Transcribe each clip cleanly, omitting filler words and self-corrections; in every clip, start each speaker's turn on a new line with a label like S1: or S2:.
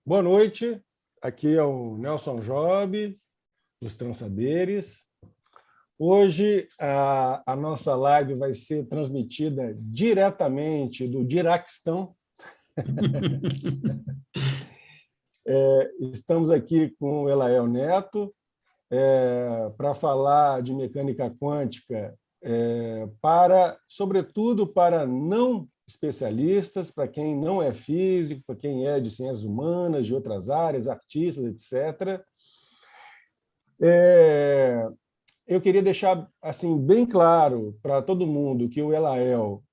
S1: Boa noite, aqui é o Nelson Job, dos Transaberes. Hoje a nossa live vai ser transmitida diretamente do Diraquistão. Estamos aqui com o Elael Neto para falar de mecânica quântica, sobretudo para não especialistas, para quem não é físico, para quem é de ciências humanas, de outras áreas, artistas, etc. Eu queria deixar assim bem claro para todo mundo que o Elael,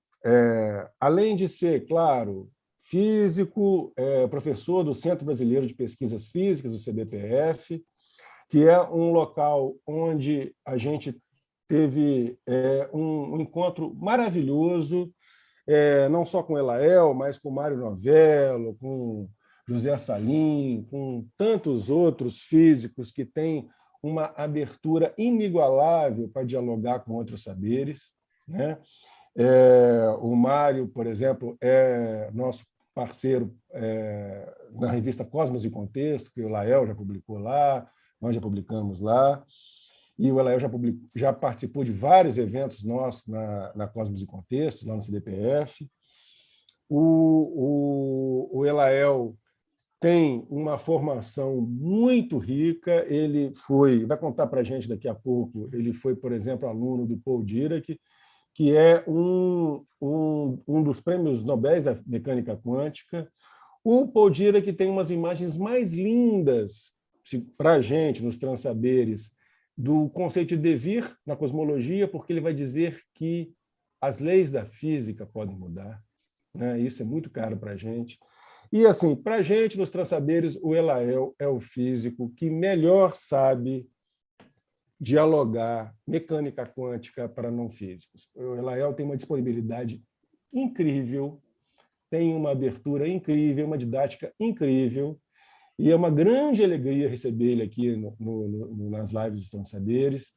S1: além de ser, claro, físico, professor do Centro Brasileiro de Pesquisas Físicas, o CBPF, que é um local onde a gente teve um encontro maravilhoso, não só com o Elael, mas com o Mário Novello, com José Salim, com tantos outros físicos que têm uma abertura inigualável para dialogar com outros saberes, né? O Mário, por exemplo, é nosso parceiro na revista Cosmos e Contexto, que o Lael já publicou lá, nós já publicamos lá, e o Elael já participou de vários eventos nossos na Cosmos e Contexto, lá no CDPF. O Elael tem uma formação muito rica, vai contar para a gente daqui a pouco, ele foi, por exemplo, aluno do Paul Dirac, que é um dos prêmios Nobel da mecânica quântica. O Paul Dirac tem umas imagens mais lindas para a gente, nos Transaberes, do conceito de devir na cosmologia, porque ele vai dizer que as leis da física podem mudar, né? Isso é muito caro para a gente. E, assim, para a gente, nos Transaberes, o Elael é o físico que melhor sabe dialogar mecânica quântica para não físicos. O Elael tem uma disponibilidade incrível, tem uma abertura incrível, uma didática incrível, e é uma grande alegria receber ele aqui nas lives dos Transaberes,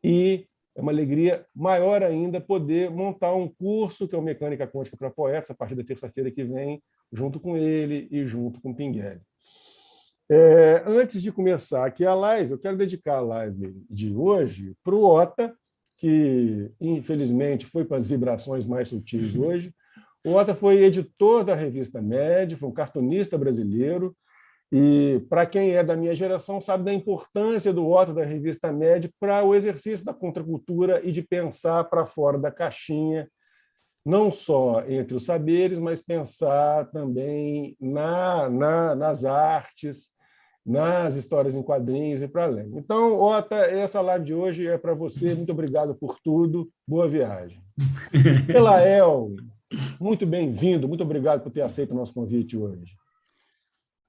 S1: e é uma alegria maior ainda poder montar um curso que é o Mecânica Quântica para Poetas, a partir da terça-feira que vem, junto com ele e junto com o Pinguelli. Antes de começar aqui a live, eu quero dedicar a live de hoje para o Ota, que, infelizmente, foi para as vibrações mais sutis hoje. O Ota foi editor da revista MED, foi um cartunista brasileiro, e, para quem é da minha geração, sabe da importância do Ota da revista MED para o exercício da contracultura e de pensar para fora da caixinha, não só entre os saberes, mas pensar também nas artes, nas histórias em quadrinhos e para além. Então, Ota, essa live de hoje é para você. Muito obrigado por tudo. Boa viagem. Elael, muito bem-vindo. Muito obrigado por ter aceito o nosso convite hoje.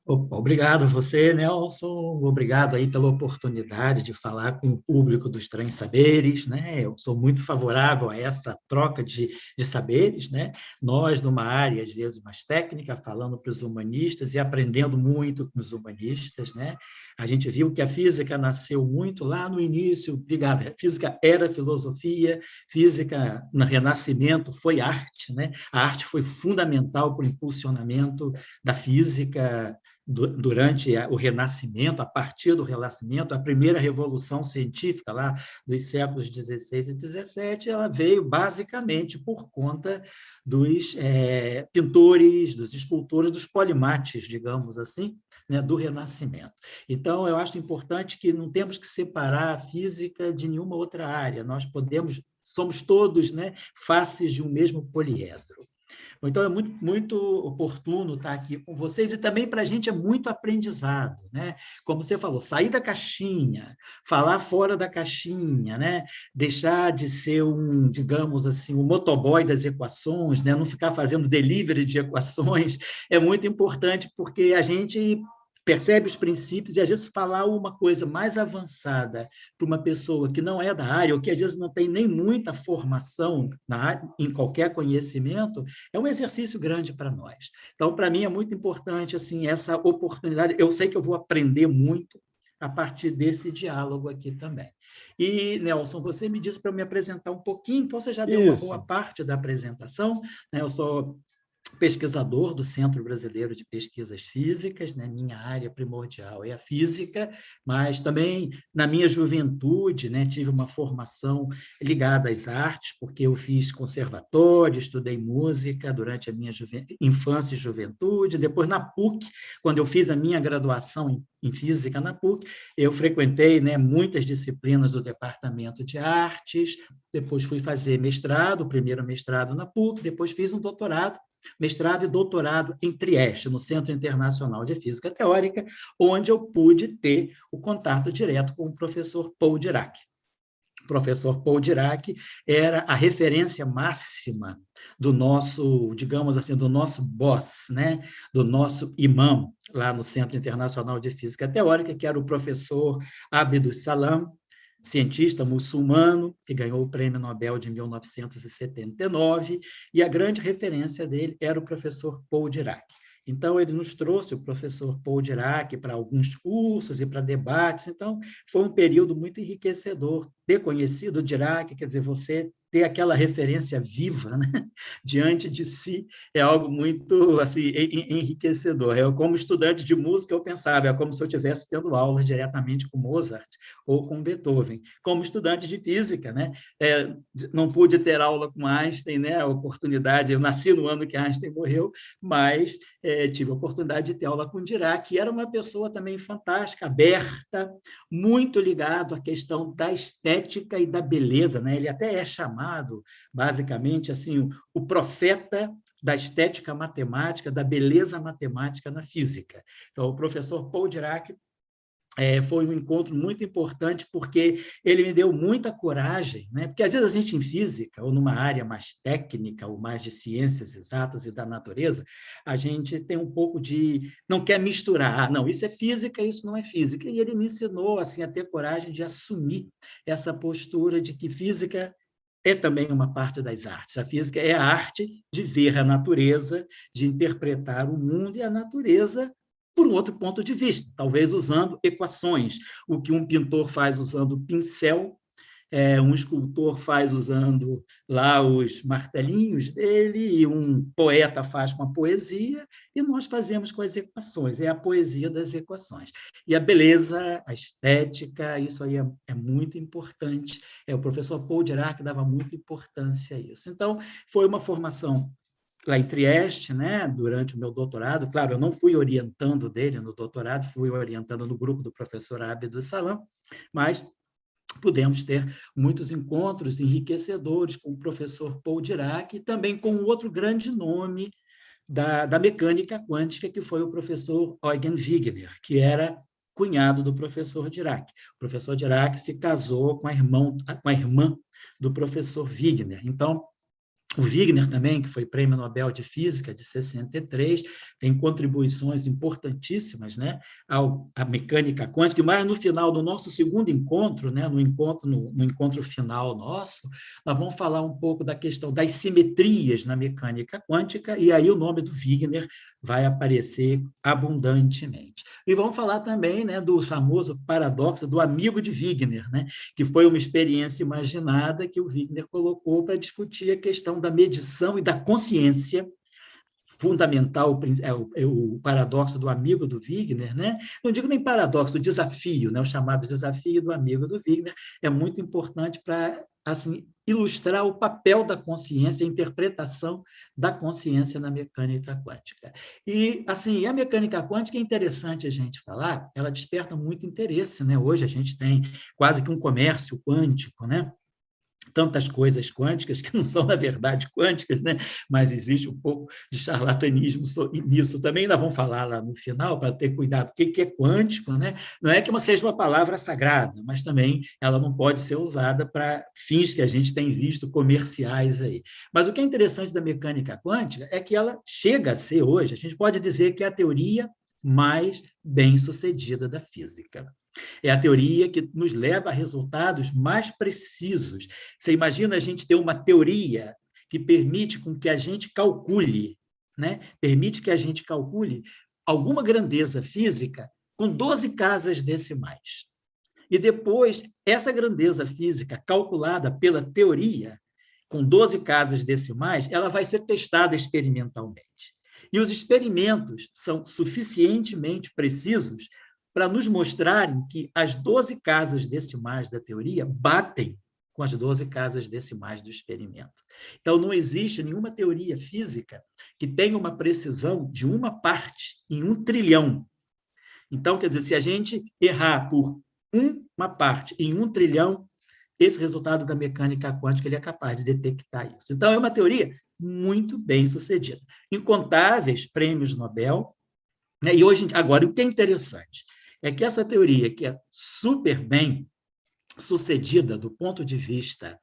S2: Opa, obrigado a você, Nelson. Obrigado aí pela oportunidade de falar com o público dos Transaberes, né? Eu sou muito favorável a essa troca de saberes, né? Nós, numa área, às vezes, mais técnica, falando para os humanistas e aprendendo muito com os humanistas, né? A gente viu que a física nasceu muito lá no início, obrigado, a física era filosofia, física no Renascimento foi arte, né? A arte foi fundamental para o impulsionamento da física durante o Renascimento, a partir do Renascimento, a primeira revolução científica lá dos séculos XVI e XVII, ela veio basicamente por conta dos pintores, dos escultores, dos polimates, digamos assim, né, do Renascimento. Então, eu acho importante que não temos que separar a física de nenhuma outra área, somos todos, né, faces de um mesmo poliedro. Então, é muito oportuno estar aqui com vocês e também para a gente é muito aprendizado, né? Como você falou, sair da caixinha, falar fora da caixinha, né? Deixar de ser digamos assim, um motoboy das equações, né? Não ficar fazendo delivery de equações, é muito importante porque a gente percebe os princípios e, às vezes, falar uma coisa mais avançada para uma pessoa que não é da área ou que, às vezes, não tem nem muita formação na área, em qualquer conhecimento, é um exercício grande para nós. Então, para mim, é muito importante assim, essa oportunidade. Eu sei que eu vou aprender muito a partir desse diálogo aqui também. E, Nelson, você me disse para eu me apresentar um pouquinho, então você já deu uma boa parte da apresentação, né? Eu sou pesquisador do Centro Brasileiro de Pesquisas Físicas, né? Minha área primordial é a física, mas também na minha juventude, né, tive uma formação ligada às artes, porque eu fiz conservatório, estudei música durante a minha infância e juventude, depois na PUC, quando eu fiz a minha graduação em física na PUC, eu frequentei, né, muitas disciplinas do departamento de artes, depois fui fazer mestrado, o primeiro mestrado na PUC, depois fiz um doutorado, mestrado e doutorado em Trieste, no Centro Internacional de Física Teórica, onde eu pude ter o contato direto com o professor Paul Dirac. O professor Paul Dirac era a referência máxima do nosso, digamos assim, do nosso boss, né? Do nosso imã, lá no Centro Internacional de Física Teórica, que era o professor Abdus Salam, cientista muçulmano, que ganhou o Prêmio Nobel de 1979, e a grande referência dele era o professor Paul Dirac. Então, ele nos trouxe o professor Paul Dirac para alguns cursos e para debates. Então, foi um período muito enriquecedor ter conhecido o Dirac, quer dizer, você ter aquela referência viva, né, diante de si é algo muito assim, enriquecedor. Eu, como estudante de música, eu pensava, é como se eu estivesse tendo aulas diretamente com Mozart ou com Beethoven. Como estudante de física, né, não pude ter aula com Einstein, né, a oportunidade, eu nasci no ano que Einstein morreu, mas tive a oportunidade de ter aula com Dirac, que era uma pessoa também fantástica, aberta, muito ligado à questão da estética e da beleza, né? Ele até é chamado, basicamente, assim, o profeta da estética matemática, da beleza matemática na física. Então, o professor Paul Dirac foi um encontro muito importante, porque ele me deu muita coragem, né? Porque às vezes a gente em física, ou numa área mais técnica, ou mais de ciências exatas e da natureza, a gente tem um pouco de... não quer misturar, não, isso é física, isso não é física. E ele me ensinou assim, a ter coragem de assumir essa postura de que física é também uma parte das artes. A física é a arte de ver a natureza, de interpretar o mundo e a natureza por um outro ponto de vista, talvez usando equações, o que um pintor faz usando pincel, um escultor faz usando lá os martelinhos dele, e um poeta faz com a poesia, e nós fazemos com as equações, é a poesia das equações. E a beleza, a estética, isso aí é muito importante. O professor Paul Dirac dava muita importância a isso. Então, foi uma formação lá em Trieste, né, durante o meu doutorado. Claro, eu não fui orientando dele no doutorado, fui orientando no grupo do professor Abdus Salam, mas pudemos ter muitos encontros enriquecedores com o professor Paul Dirac e também com outro grande nome da mecânica quântica, que foi o professor Eugen Wigner, que era cunhado do professor Dirac. O professor Dirac se casou com a irmã do professor Wigner. Então, o Wigner também, que foi Prêmio Nobel de Física de 63, tem contribuições importantíssimas, né, à mecânica quântica, mas no final do nosso segundo encontro, né, no encontro final nosso, nós vamos falar um pouco da questão das simetrias na mecânica quântica, e aí o nome do Wigner vai aparecer abundantemente. E vamos falar também, né, do famoso paradoxo do amigo de Wigner, né, que foi uma experiência imaginada que o Wigner colocou para discutir a questão da medição e da consciência fundamental, o paradoxo do amigo do Wigner, né? Não digo nem paradoxo, o desafio, né? O chamado desafio do amigo do Wigner é muito importante para assim, ilustrar o papel da consciência, a interpretação da consciência na mecânica quântica. E, assim, a mecânica quântica é interessante a gente falar, ela desperta muito interesse, né? Hoje a gente tem quase que um comércio quântico, né? Tantas coisas quânticas que não são, na verdade, quânticas, né? Mas existe um pouco de charlatanismo nisso também. Ainda vamos falar lá no final, para ter cuidado. O que é quântico, né? Não é que seja uma palavra sagrada, mas também ela não pode ser usada para fins que a gente tem visto comerciais aí. Mas o que é interessante da mecânica quântica é que ela chega a ser hoje, a gente pode dizer que é a teoria mais bem-sucedida da física. É a teoria que nos leva a resultados mais precisos. Você imagina a gente ter uma teoria que permite com que a gente calcule, né? Permite que a gente calcule alguma grandeza física com 12 casas decimais. E depois, essa grandeza física calculada pela teoria, com 12 casas decimais, ela vai ser testada experimentalmente. E os experimentos são suficientemente precisos para nos mostrarem que as 12 casas decimais da teoria batem com as 12 casas decimais do experimento. Então, não existe nenhuma teoria física que tenha uma precisão de uma parte em 1 trilhão. Então, quer dizer, se a gente errar por uma parte em 1 trilhão, esse resultado da mecânica quântica ele é capaz de detectar isso. Então, é uma teoria muito bem sucedida. Incontáveis prêmios Nobel, né? E hoje, agora, o que é interessante é que essa teoria, que é super bem sucedida do ponto de vista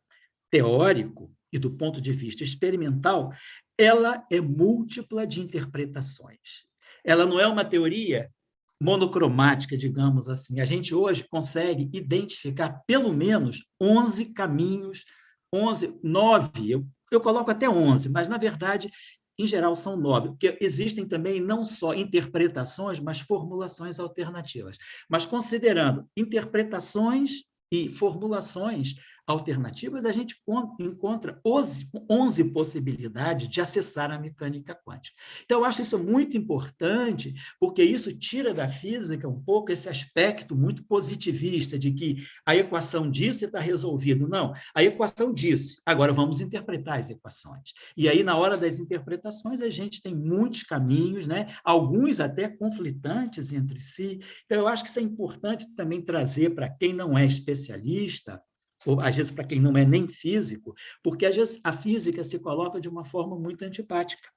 S2: teórico e do ponto de vista experimental, ela é múltipla de interpretações. Ela não é uma teoria monocromática, digamos assim. A gente hoje consegue identificar pelo menos 11 caminhos, 9, eu coloco até 11, mas, na verdade, em geral, são 9, porque existem também não só interpretações, mas formulações alternativas. Mas, considerando interpretações e formulações alternativas, a gente encontra 11 possibilidades de acessar a mecânica quântica. Então, eu acho isso muito importante, porque isso tira da física um pouco esse aspecto muito positivista de que a equação disse está resolvido. Não, a equação disse, agora vamos interpretar as equações. E aí, na hora das interpretações, a gente tem muitos caminhos, né? Alguns até conflitantes entre si. Então, eu acho que isso é importante também trazer para quem não é especialista, ou às vezes para quem não é nem físico, porque às vezes a física se coloca de uma forma muito antipática.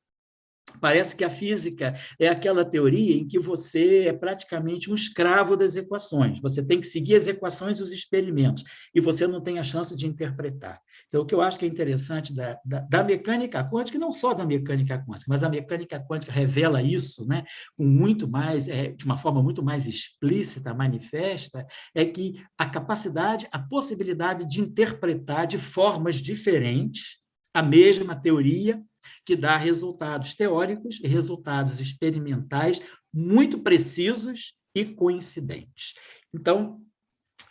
S2: Parece que a física é aquela teoria em que você é praticamente um escravo das equações. Você tem que seguir as equações e os experimentos, e você não tem a chance de interpretar. Então, o que eu acho que é interessante da mecânica quântica, e não só da mecânica quântica, mas a mecânica quântica revela isso, né, com muito mais, de uma forma muito mais explícita, manifesta, é que a capacidade, a possibilidade de interpretar de formas diferentes a mesma teoria, que dá resultados teóricos e resultados experimentais muito precisos e coincidentes. Então,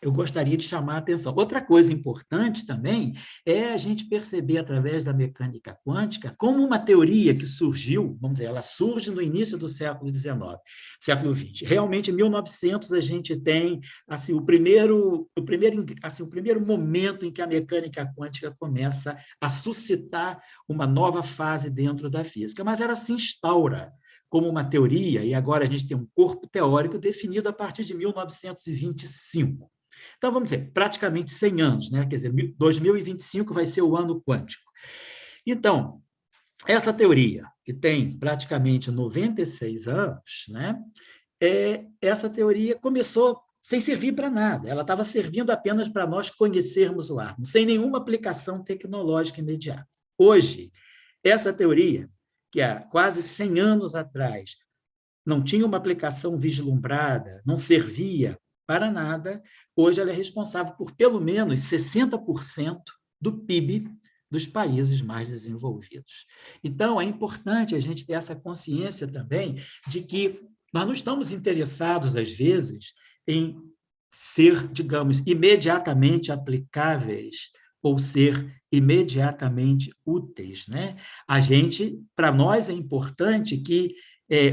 S2: eu gostaria de chamar a atenção. Outra coisa importante também é a gente perceber, através da mecânica quântica, como uma teoria que surgiu, vamos dizer, ela surge no início do século XIX, século XX. Realmente, em 1900, a gente tem assim, o primeiro momento em que a mecânica quântica começa a suscitar uma nova fase dentro da física, mas ela se instaura como uma teoria, e agora a gente tem um corpo teórico definido a partir de 1925. Então, vamos dizer, praticamente 100 anos, né? Quer dizer, 2025 vai ser o ano quântico. Então, essa teoria, que tem praticamente 96 anos, né? Essa teoria começou sem servir para nada, ela estava servindo apenas para nós conhecermos o átomo, sem nenhuma aplicação tecnológica imediata. Hoje, essa teoria, que há quase 100 anos atrás não tinha uma aplicação vislumbrada, não servia para nada, hoje ela é responsável por pelo menos 60% do PIB dos países mais desenvolvidos. Então, é importante a gente ter essa consciência também de que nós não estamos interessados, às vezes, em ser, digamos, imediatamente aplicáveis ou ser imediatamente úteis, né? Para nós é importante que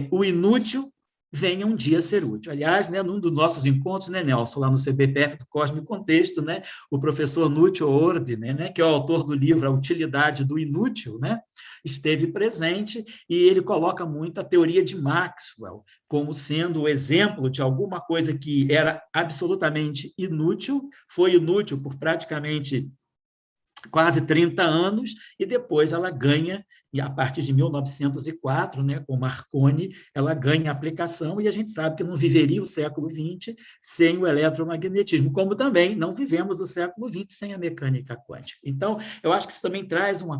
S2: o inútil venha um dia a ser útil. Aliás, né, num dos nossos encontros, né, Nelson, lá no CBPF do Cosmo e Contexto, né, o professor Nútil Ordine, né, que é o autor do livro A Utilidade do Inútil, né, esteve presente, e ele coloca muito a teoria de Maxwell como sendo o exemplo de alguma coisa que era absolutamente inútil, foi inútil por praticamente quase 30 anos, e depois ela ganha, e a partir de 1904, né, com Marconi, ela ganha aplicação, e a gente sabe que não viveria o século XX sem o eletromagnetismo, como também não vivemos o século XX sem a mecânica quântica. Então, eu acho que isso também traz um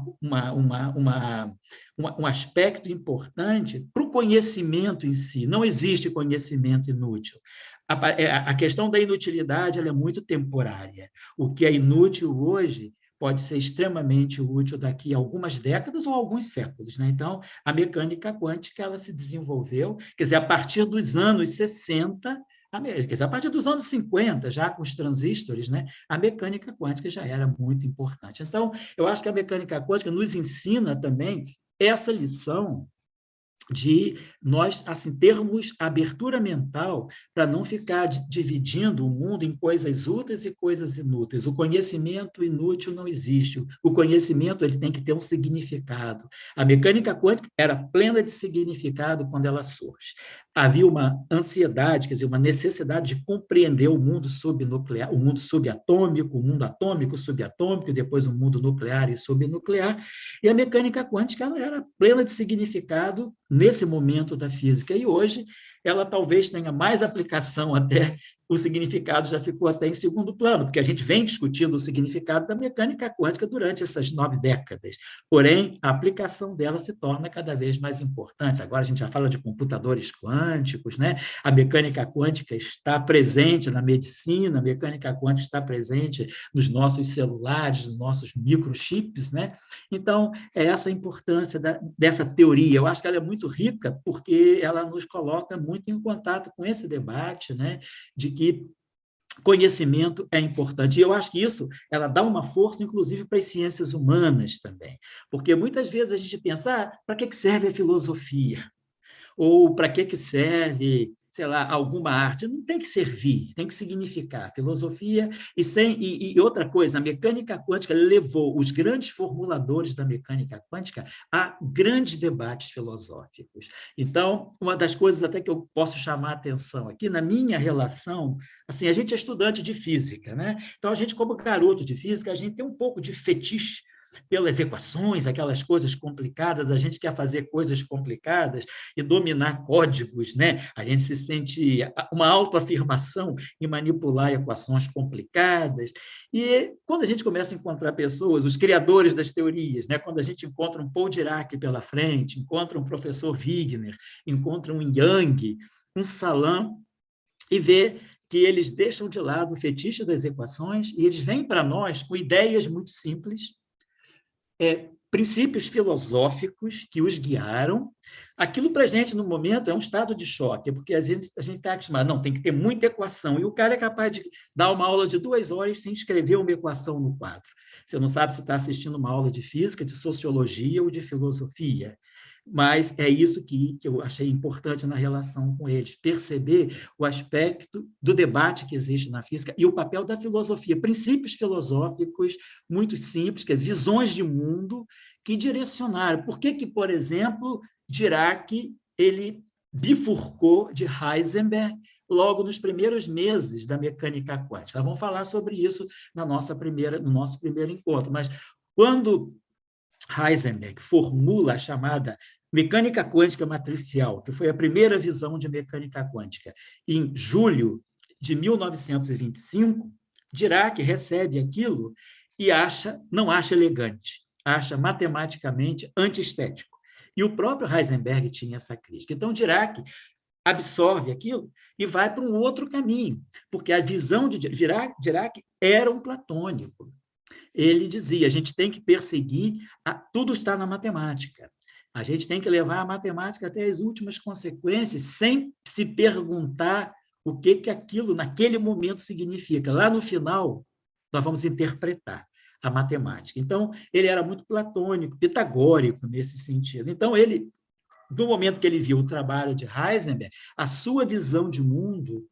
S2: aspecto importante para o conhecimento em si. Não existe conhecimento inútil. A questão da inutilidade ela é muito temporária. O que é inútil hoje pode ser extremamente útil daqui a algumas décadas ou alguns séculos, né? Então, a mecânica quântica ela se desenvolveu, quer dizer, a partir dos anos 60, quer dizer, a partir dos anos 50, já com os transistores, né, a mecânica quântica já era muito importante. Então, eu acho que a mecânica quântica nos ensina também essa lição de nós assim termos abertura mental para não ficar dividindo o mundo em coisas úteis e coisas inúteis. O conhecimento inútil não existe. O conhecimento ele tem que ter um significado. A mecânica quântica era plena de significado quando ela surge. Havia uma ansiedade, quer dizer, uma necessidade de compreender o mundo subnuclear, o mundo subatômico, o mundo atômico, subatômico, e depois o mundo nuclear e subnuclear. E a mecânica quântica ela era plena de significado nesse momento da física. E hoje ela talvez tenha mais aplicação até, o significado já ficou até em segundo plano, porque a gente vem discutindo o significado da mecânica quântica durante essas 9 décadas. Porém, a aplicação dela se torna cada vez mais importante. Agora a gente já fala de computadores quânticos, né? A mecânica quântica está presente na medicina, a mecânica quântica está presente nos nossos celulares, nos nossos microchips, né? Então, é essa a importância dessa teoria. Eu acho que ela é muito rica porque ela nos coloca muito em contato com esse debate, né? De que conhecimento é importante. E eu acho que isso ela dá uma força, inclusive, para as ciências humanas também. Porque muitas vezes a gente pensa, para que serve a filosofia? Ou para que serve, sei lá, alguma arte? Não tem que servir, tem que significar. Filosofia e outra coisa, a mecânica quântica levou os grandes formuladores da mecânica quântica a grandes debates filosóficos. Então, uma das coisas até que eu posso chamar a atenção aqui, na minha relação, assim, a gente é estudante de física, né? Então, a gente, como garoto de física, a gente tem um pouco de fetiche pelas equações, aquelas coisas complicadas, a gente quer fazer coisas complicadas e dominar códigos, né? A gente se sente uma autoafirmação em manipular equações complicadas. E quando a gente começa a encontrar pessoas, os criadores das teorias, né? Quando a gente encontra um Paul Dirac pela frente, encontra um professor Wigner, encontra um Young, um Salam, e vê que eles deixam de lado o fetiche das equações e eles vêm para nós com ideias muito simples, princípios filosóficos que os guiaram. Aquilo para a gente, no momento, é um estado de choque, porque a gente está acostumado, não, tem que ter muita equação, e o cara é capaz de dar uma aula de 2 horas sem escrever uma equação no quadro. Você não sabe se está assistindo uma aula de física, de sociologia ou de filosofia. Mas é isso que eu achei importante na relação com eles, perceber o aspecto do debate que existe na física e o papel da filosofia, princípios filosóficos muito simples, que é visões de mundo que direcionaram. Por que, por exemplo, Dirac ele bifurcou de Heisenberg logo nos primeiros meses da mecânica quântica? Vamos falar sobre isso no nosso primeiro encontro, mas quando Heisenberg formula a chamada mecânica quântica matricial, que foi a primeira visão de mecânica quântica, em julho de 1925, Dirac recebe aquilo e não acha elegante, acha matematicamente antiestético. E o próprio Heisenberg tinha essa crítica. Então, Dirac absorve aquilo e vai para um outro caminho, porque a visão de Dirac era um platônico. Ele dizia, a gente tem que perseguir, tudo está na matemática. A gente tem que levar a matemática até as últimas consequências, sem se perguntar o que aquilo, naquele momento, significa. Lá no final, nós vamos interpretar a matemática. Então, ele era muito platônico, pitagórico nesse sentido. Então, ele, no momento que ele viu o trabalho de Heisenberg, a sua visão de mundo,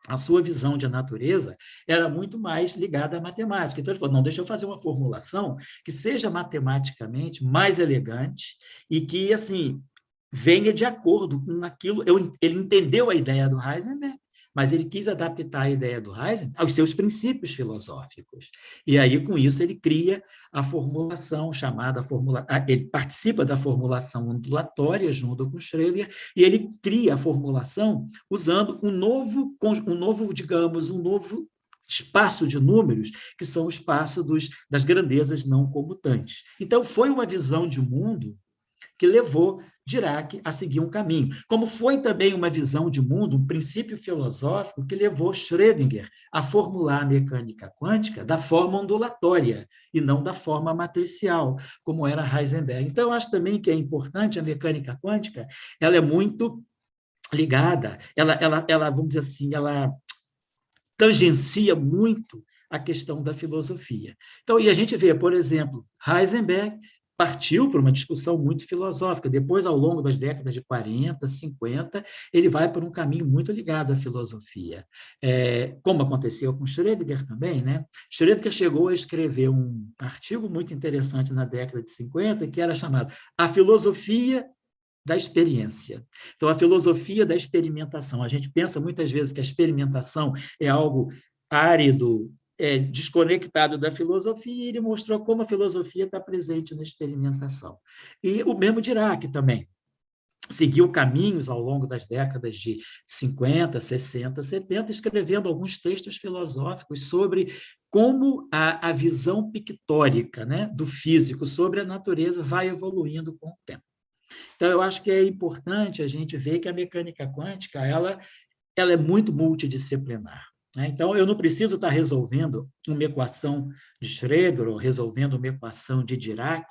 S2: a sua visão de natureza era muito mais ligada à matemática. Então, ele falou, não, deixa eu fazer uma formulação que seja matematicamente mais elegante e que, assim, venha de acordo com aquilo. Ele entendeu a ideia do Heisenberg, mas ele quis adaptar a ideia do Heisenberg aos seus princípios filosóficos. E aí, com isso, ele cria a formulação ele participa da formulação ondulatória junto com Schrödinger, e ele cria a formulação usando um novo espaço de números, que são o espaço das grandezas não comutantes. Então, foi uma visão de mundo que levou Dirac a seguir um caminho. Como foi também uma visão de mundo, um princípio filosófico que levou Schrödinger a formular a mecânica quântica da forma ondulatória e não da forma matricial, como era Heisenberg. Então, eu acho também que é importante a mecânica quântica, ela é muito ligada, vamos dizer assim, ela tangencia muito a questão da filosofia. Então, e a gente vê, por exemplo, Heisenberg partiu para uma discussão muito filosófica. Depois, ao longo das décadas de 40, 50, ele vai por um caminho muito ligado à filosofia. Como aconteceu com Schrödinger também, né? Schrödinger chegou a escrever um artigo muito interessante na década de 50, que era chamado A Filosofia da Experiência. Então, a filosofia da experimentação. A gente pensa muitas vezes que a experimentação é algo árido, desconectado da filosofia, e ele mostrou como a filosofia está presente na experimentação. E o mesmo Dirac também seguiu caminhos ao longo das décadas de 50, 60, 70, escrevendo alguns textos filosóficos sobre como a visão pictórica, né, do físico sobre a natureza vai evoluindo com o tempo. Então, eu acho que é importante a gente ver que a mecânica quântica ela é muito multidisciplinar. Né? Então, eu não preciso estar resolvendo uma equação de Schrödinger ou resolvendo uma equação de Dirac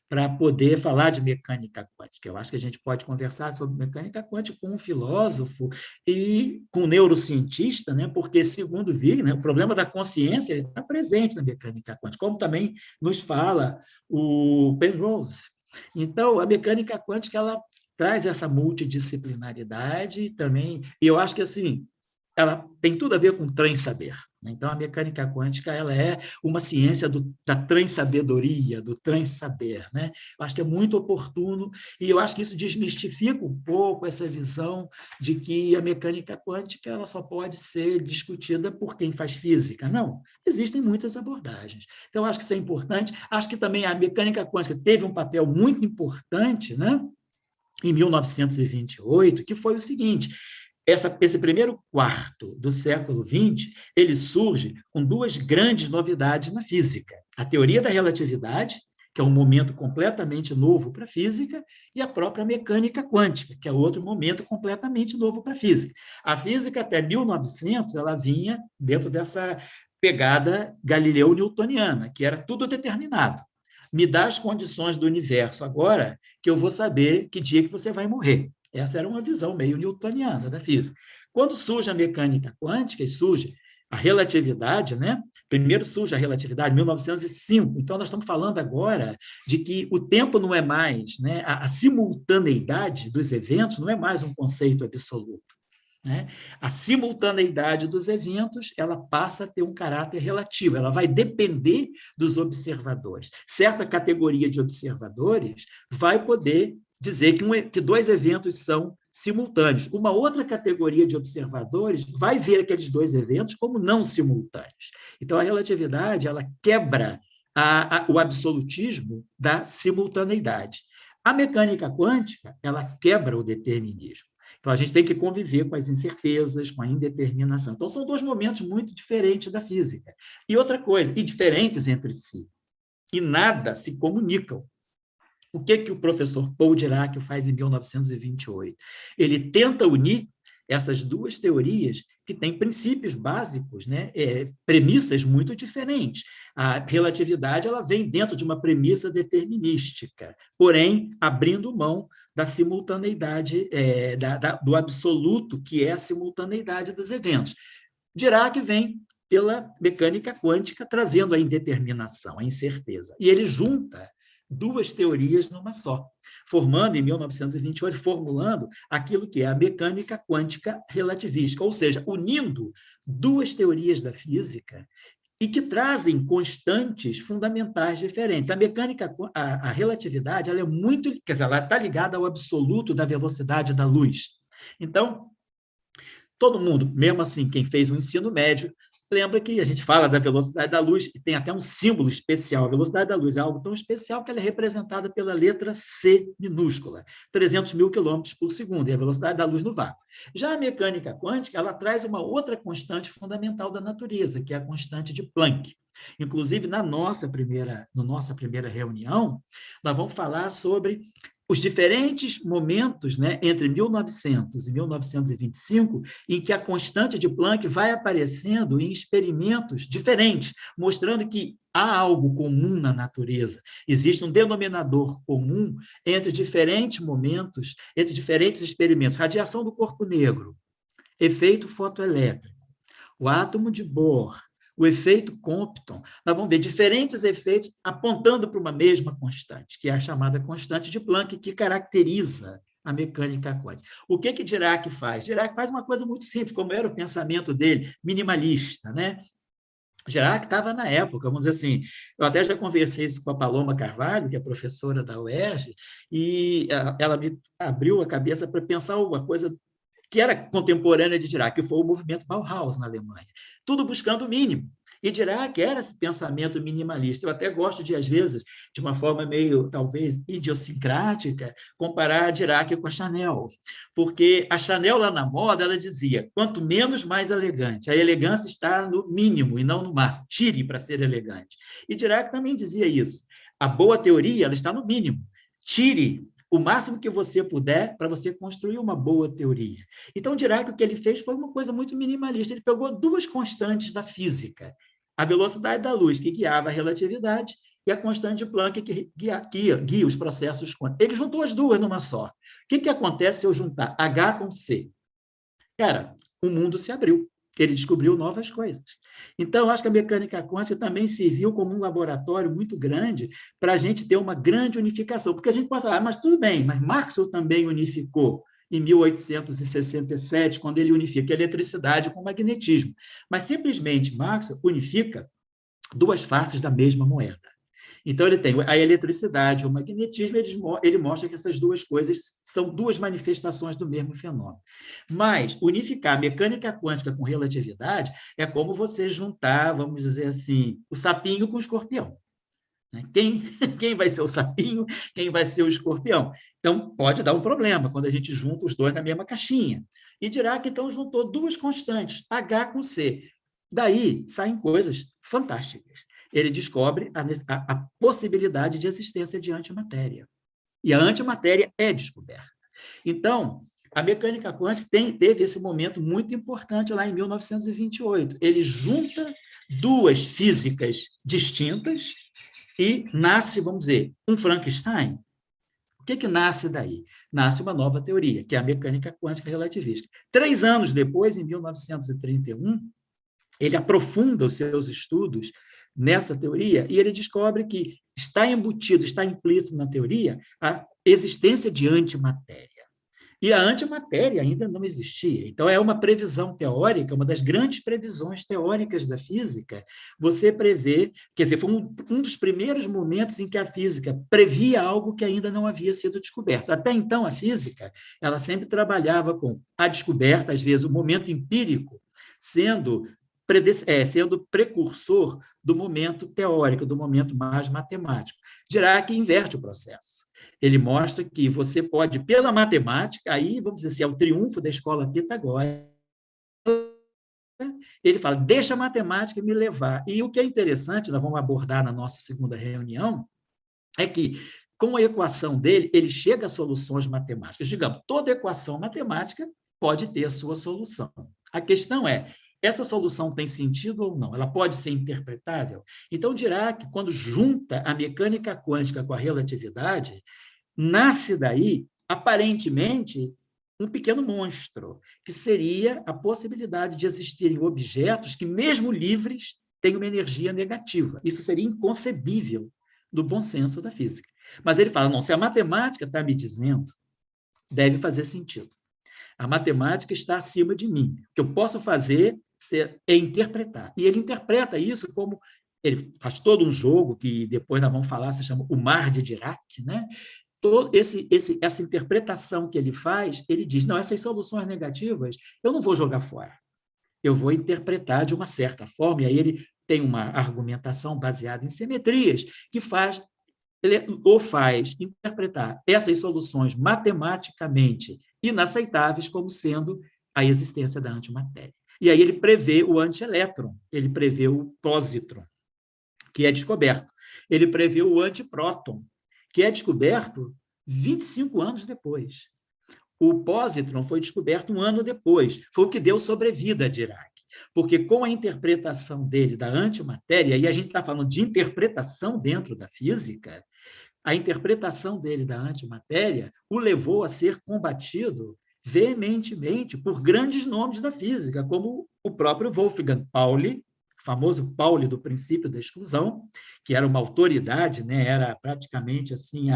S2: para poder falar de mecânica quântica. Eu acho que a gente pode conversar sobre mecânica quântica com um filósofo e com um neurocientista, né? Porque, segundo Wigner, o problema da consciência está presente na mecânica quântica, como também nos fala o Penrose. Então, a mecânica quântica ela traz essa multidisciplinaridade também, e eu acho que assim, ela tem tudo a ver com transsaber. Então, a mecânica quântica ela é uma ciência da transsabedoria, do transsaber. Né? Eu acho que é muito oportuno, e eu acho que isso desmistifica um pouco essa visão de que a mecânica quântica ela só pode ser discutida por quem faz física. Não, existem muitas abordagens. Então, eu acho que isso é importante. Acho que também a mecânica quântica teve um papel muito importante, né? Em 1928, que foi o seguinte: esse primeiro quarto do século XX, ele surge com duas grandes novidades na física. A teoria da relatividade, que é um momento completamente novo para a física, e a própria mecânica quântica, que é outro momento completamente novo para a física. A física, até 1900, ela vinha dentro dessa pegada galileu-newtoniana, que era tudo determinado. Me dá as condições do universo agora, que eu vou saber que dia que você vai morrer. Essa era uma visão meio newtoniana da física. Quando surge a mecânica quântica e surge a relatividade, né? Primeiro surge a relatividade, em 1905. Então, nós estamos falando agora de que o tempo não é mais, né? A simultaneidade dos eventos não é mais um conceito absoluto. Né? A simultaneidade dos eventos ela passa a ter um caráter relativo, ela vai depender dos observadores. Certa categoria de observadores vai poder dizer que dois eventos são simultâneos. Uma outra categoria de observadores vai ver aqueles dois eventos como não simultâneos. Então, a relatividade ela quebra o absolutismo da simultaneidade. A mecânica quântica ela quebra o determinismo. Então, a gente tem que conviver com as incertezas, com a indeterminação. Então, são dois momentos muito diferentes da física. E outra coisa, e diferentes entre si. E nada se comunicam. O que o professor Paul Dirac faz em 1928? Ele tenta unir essas duas teorias que têm princípios básicos, né? Premissas muito diferentes. A relatividade ela vem dentro de uma premissa determinística, porém abrindo mão da simultaneidade, do absoluto, que é a simultaneidade dos eventos. Dirac vem pela mecânica quântica, trazendo a indeterminação, a incerteza. E ele junta duas teorias numa só, formando, em 1928, formulando aquilo que é a mecânica quântica relativística, ou seja, unindo duas teorias da física e que trazem constantes fundamentais diferentes. A mecânica, a relatividade, ela é muito, quer dizer, ela está ligada ao absoluto da velocidade da luz. Então, todo mundo, mesmo assim, quem fez o ensino médio, lembra que a gente fala da velocidade da luz e tem até um símbolo especial. A velocidade da luz é algo tão especial que ela é representada pela letra C minúscula, 300 mil quilômetros por segundo, e a velocidade da luz no vácuo. Já a mecânica quântica, ela traz uma outra constante fundamental da natureza, que é a constante de Planck. Inclusive, na nossa primeira reunião, nós vamos falar sobre os diferentes momentos, né, entre 1900 e 1925, em que a constante de Planck vai aparecendo em experimentos diferentes, mostrando que há algo comum na natureza. Existe um denominador comum entre diferentes momentos, entre diferentes experimentos. Radiação do corpo negro, efeito fotoelétrico, o átomo de Bohr, o efeito Compton. Nós vamos ver diferentes efeitos apontando para uma mesma constante, que é a chamada constante de Planck, que caracteriza a mecânica quântica. O que Dirac faz? Dirac faz uma coisa muito simples, como era o pensamento dele, minimalista, né? Dirac estava na época, vamos dizer assim, eu até já conversei isso com a Paloma Carvalho, que é professora da UERJ, e ela me abriu a cabeça para pensar uma coisa que era contemporânea de Dirac, que foi o movimento Bauhaus na Alemanha. Tudo buscando o mínimo. E Dirac era esse pensamento minimalista. Eu até gosto de, às vezes, de uma forma meio, talvez, idiosincrática, comparar Dirac com a Chanel. Porque a Chanel, lá na moda, ela dizia, quanto menos, mais elegante. A elegância está no mínimo e não no máximo. Tire para ser elegante. E Dirac também dizia isso. A boa teoria, ela está no mínimo. Tire o máximo que você puder para você construir uma boa teoria. Então, Dirac, o que ele fez foi uma coisa muito minimalista. Ele pegou duas constantes da física, a velocidade da luz, que guiava a relatividade, e a constante de Planck, que guia os processos quânticos. Ele juntou as duas numa só. O que acontece se eu juntar H com C? Cara, o mundo se abriu. Ele descobriu novas coisas. Então, acho que a mecânica quântica também serviu como um laboratório muito grande para a gente ter uma grande unificação, porque a gente pode falar, mas tudo bem, mas Maxwell também unificou em 1867, quando ele unifica a eletricidade com o magnetismo. Mas, simplesmente, Maxwell unifica duas faces da mesma moeda. Então, ele tem a eletricidade e o magnetismo, ele mostra que essas duas coisas são duas manifestações do mesmo fenômeno. Mas unificar a mecânica quântica com relatividade é como você juntar, vamos dizer assim, o sapinho com o escorpião. Quem vai ser o sapinho, quem vai ser o escorpião? Então, pode dar um problema quando a gente junta os dois na mesma caixinha. E Dirac, então, juntou duas constantes, H com C. Daí saem coisas fantásticas. Ele descobre a possibilidade de existência de antimatéria. E a antimatéria é descoberta. Então, a mecânica quântica teve esse momento muito importante lá em 1928. Ele junta duas físicas distintas e nasce, vamos dizer, um Frankenstein. O que nasce daí? Nasce uma nova teoria, que é a mecânica quântica relativista. 3 anos depois, em 1931, ele aprofunda os seus estudos nessa teoria e ele descobre que está embutido, está implícito na teoria a existência de antimatéria. E a antimatéria ainda não existia. Então, é uma previsão teórica, uma das grandes previsões teóricas da física. Você prevê, quer dizer, foi um dos primeiros momentos em que a física previa algo que ainda não havia sido descoberto. Até então, a física, ela sempre trabalhava com a descoberta, às vezes, o momento empírico, sendo precursor do momento teórico, do momento mais matemático. Dirac inverte o processo. Ele mostra que você pode, pela matemática, aí, vamos dizer assim, é o triunfo da escola pitagórica, ele fala, deixa a matemática me levar. E o que é interessante, nós vamos abordar na nossa segunda reunião, é que, com a equação dele, ele chega a soluções matemáticas. Digamos, toda equação matemática pode ter a sua solução. A questão é, essa solução tem sentido ou não? Ela pode ser interpretável? Então, Dirac, quando junta a mecânica quântica com a relatividade, nasce daí, aparentemente, um pequeno monstro, que seria a possibilidade de existirem objetos que, mesmo livres, têm uma energia negativa. Isso seria inconcebível do bom senso da física. Mas ele fala, não, se a matemática está me dizendo, deve fazer sentido. A matemática está acima de mim. O que eu posso fazer é interpretar. E ele interpreta isso como... Ele faz todo um jogo, que depois nós vamos falar, se chama o Mar de Dirac, né? Essa interpretação que ele faz, ele diz, não, essas soluções negativas eu não vou jogar fora. Eu vou interpretar de uma certa forma, e aí ele tem uma argumentação baseada em simetrias, que faz interpretar essas soluções matematicamente inaceitáveis como sendo a existência da antimatéria. E aí ele prevê o antielétron, ele prevê o pósitron, que é descoberto. Ele prevê o antipróton, que é descoberto 25 anos depois. O pósitron foi descoberto um ano depois. Foi o que deu sobrevida a Dirac. Porque com a interpretação dele da antimatéria, e a gente está falando de interpretação dentro da física, a interpretação dele da antimatéria o levou a ser combatido veementemente por grandes nomes da física, como o próprio Wolfgang Pauli, famoso Pauli do princípio da exclusão, que era uma autoridade, né? Era praticamente assim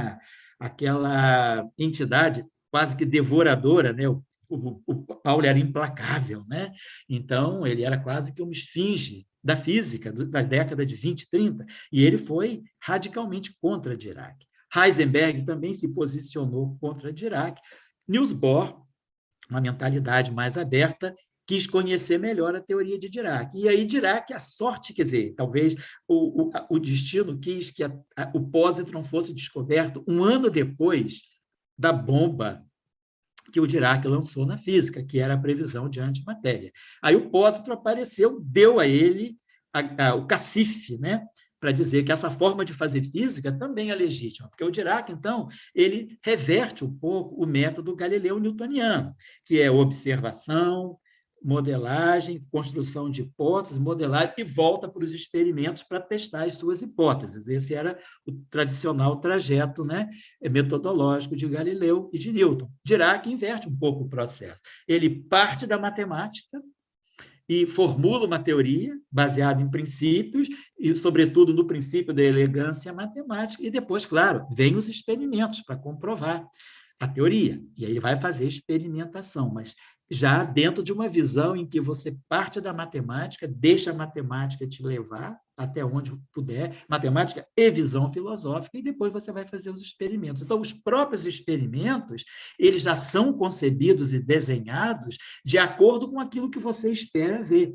S2: aquela entidade quase que devoradora, né? O Pauli era implacável, né? Então, ele era quase que uma esfinge da física da década de 20 e 30, e ele foi radicalmente contra Dirac. Heisenberg também se posicionou contra Dirac. Niels Bohr, uma mentalidade mais aberta, quis conhecer melhor a teoria de Dirac. E aí Dirac, a sorte, quer dizer, talvez o destino quis que o pósitron fosse descoberto um ano depois da bomba que o Dirac lançou na física, que era a previsão de antimatéria. Aí o pósitron apareceu, deu a ele o cacife, né? Para dizer que essa forma de fazer física também é legítima, porque o Dirac, então, ele reverte um pouco o método galileu-newtoniano, que é observação, modelagem, construção de hipóteses, modelagem, e volta para os experimentos para testar as suas hipóteses. Esse era o tradicional trajeto, né, metodológico de Galileu e de Newton. Dirac inverte um pouco o processo. Ele parte da matemática e formula uma teoria baseada em princípios, e, sobretudo, no princípio da elegância matemática, e depois, claro, vem os experimentos para comprovar a teoria, e aí ele vai fazer experimentação, mas já dentro de uma visão em que você parte da matemática, deixa a matemática te levar até onde puder, matemática e visão filosófica, e depois você vai fazer os experimentos. Então, os próprios experimentos, eles já são concebidos e desenhados de acordo com aquilo que você espera ver.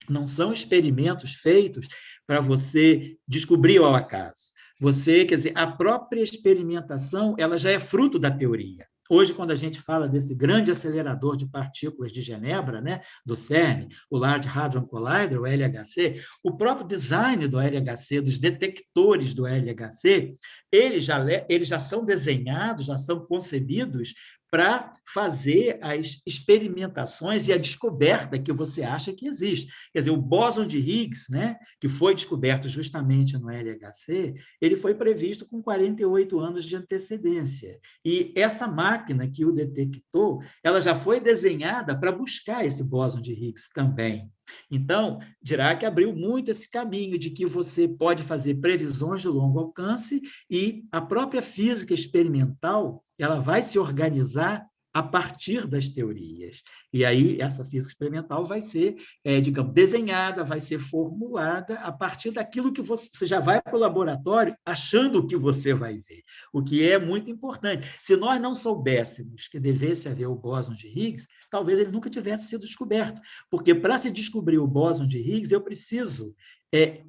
S2: Não são experimentos feitos para você descobrir ao acaso. Você, quer dizer, a própria experimentação, ela já é fruto da teoria. Hoje, quando a gente fala desse grande acelerador de partículas de Genebra, né, do CERN, o Large Hadron Collider, o LHC, o próprio design do LHC, dos detectores do LHC, eles já são desenhados, já são concebidos para fazer as experimentações e a descoberta que você acha que existe. Quer dizer, o bóson de Higgs, né, que foi descoberto justamente no LHC, ele foi previsto com 48 anos de antecedência. E essa máquina que o detectou, ela já foi desenhada para buscar esse bóson de Higgs também. Então, Dirac abriu muito esse caminho de que você pode fazer previsões de longo alcance e a própria física experimental ela vai se organizar a partir das teorias. E aí, essa física experimental vai ser, digamos, desenhada, vai ser formulada a partir daquilo que você já vai para o laboratório achando o que você vai ver, o que é muito importante. Se nós não soubéssemos que devesse haver o bóson de Higgs, talvez ele nunca tivesse sido descoberto, porque para se descobrir o bóson de Higgs, eu preciso,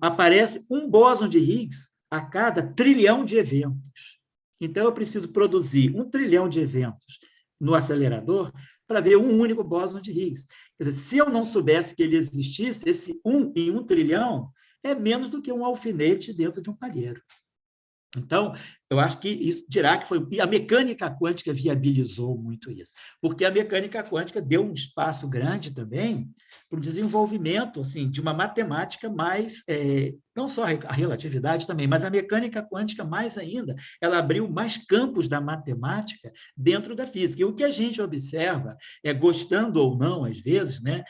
S2: aparece um bóson de Higgs a cada trilhão de eventos. Então, eu preciso produzir 1 trilhão de eventos no acelerador para ver um único bóson de Higgs. Quer dizer, se eu não soubesse que ele existisse, esse 1 em 1 trilhão é menos do que um alfinete dentro de um palheiro. Então, eu acho que isso, Dirac foi... E a mecânica quântica viabilizou muito isso, porque a mecânica quântica deu um espaço grande também para o desenvolvimento assim, de uma matemática mais... não só a relatividade também, mas a mecânica quântica mais ainda, ela abriu mais campos da matemática dentro da física. E o que a gente observa, gostando ou não, às vezes, né,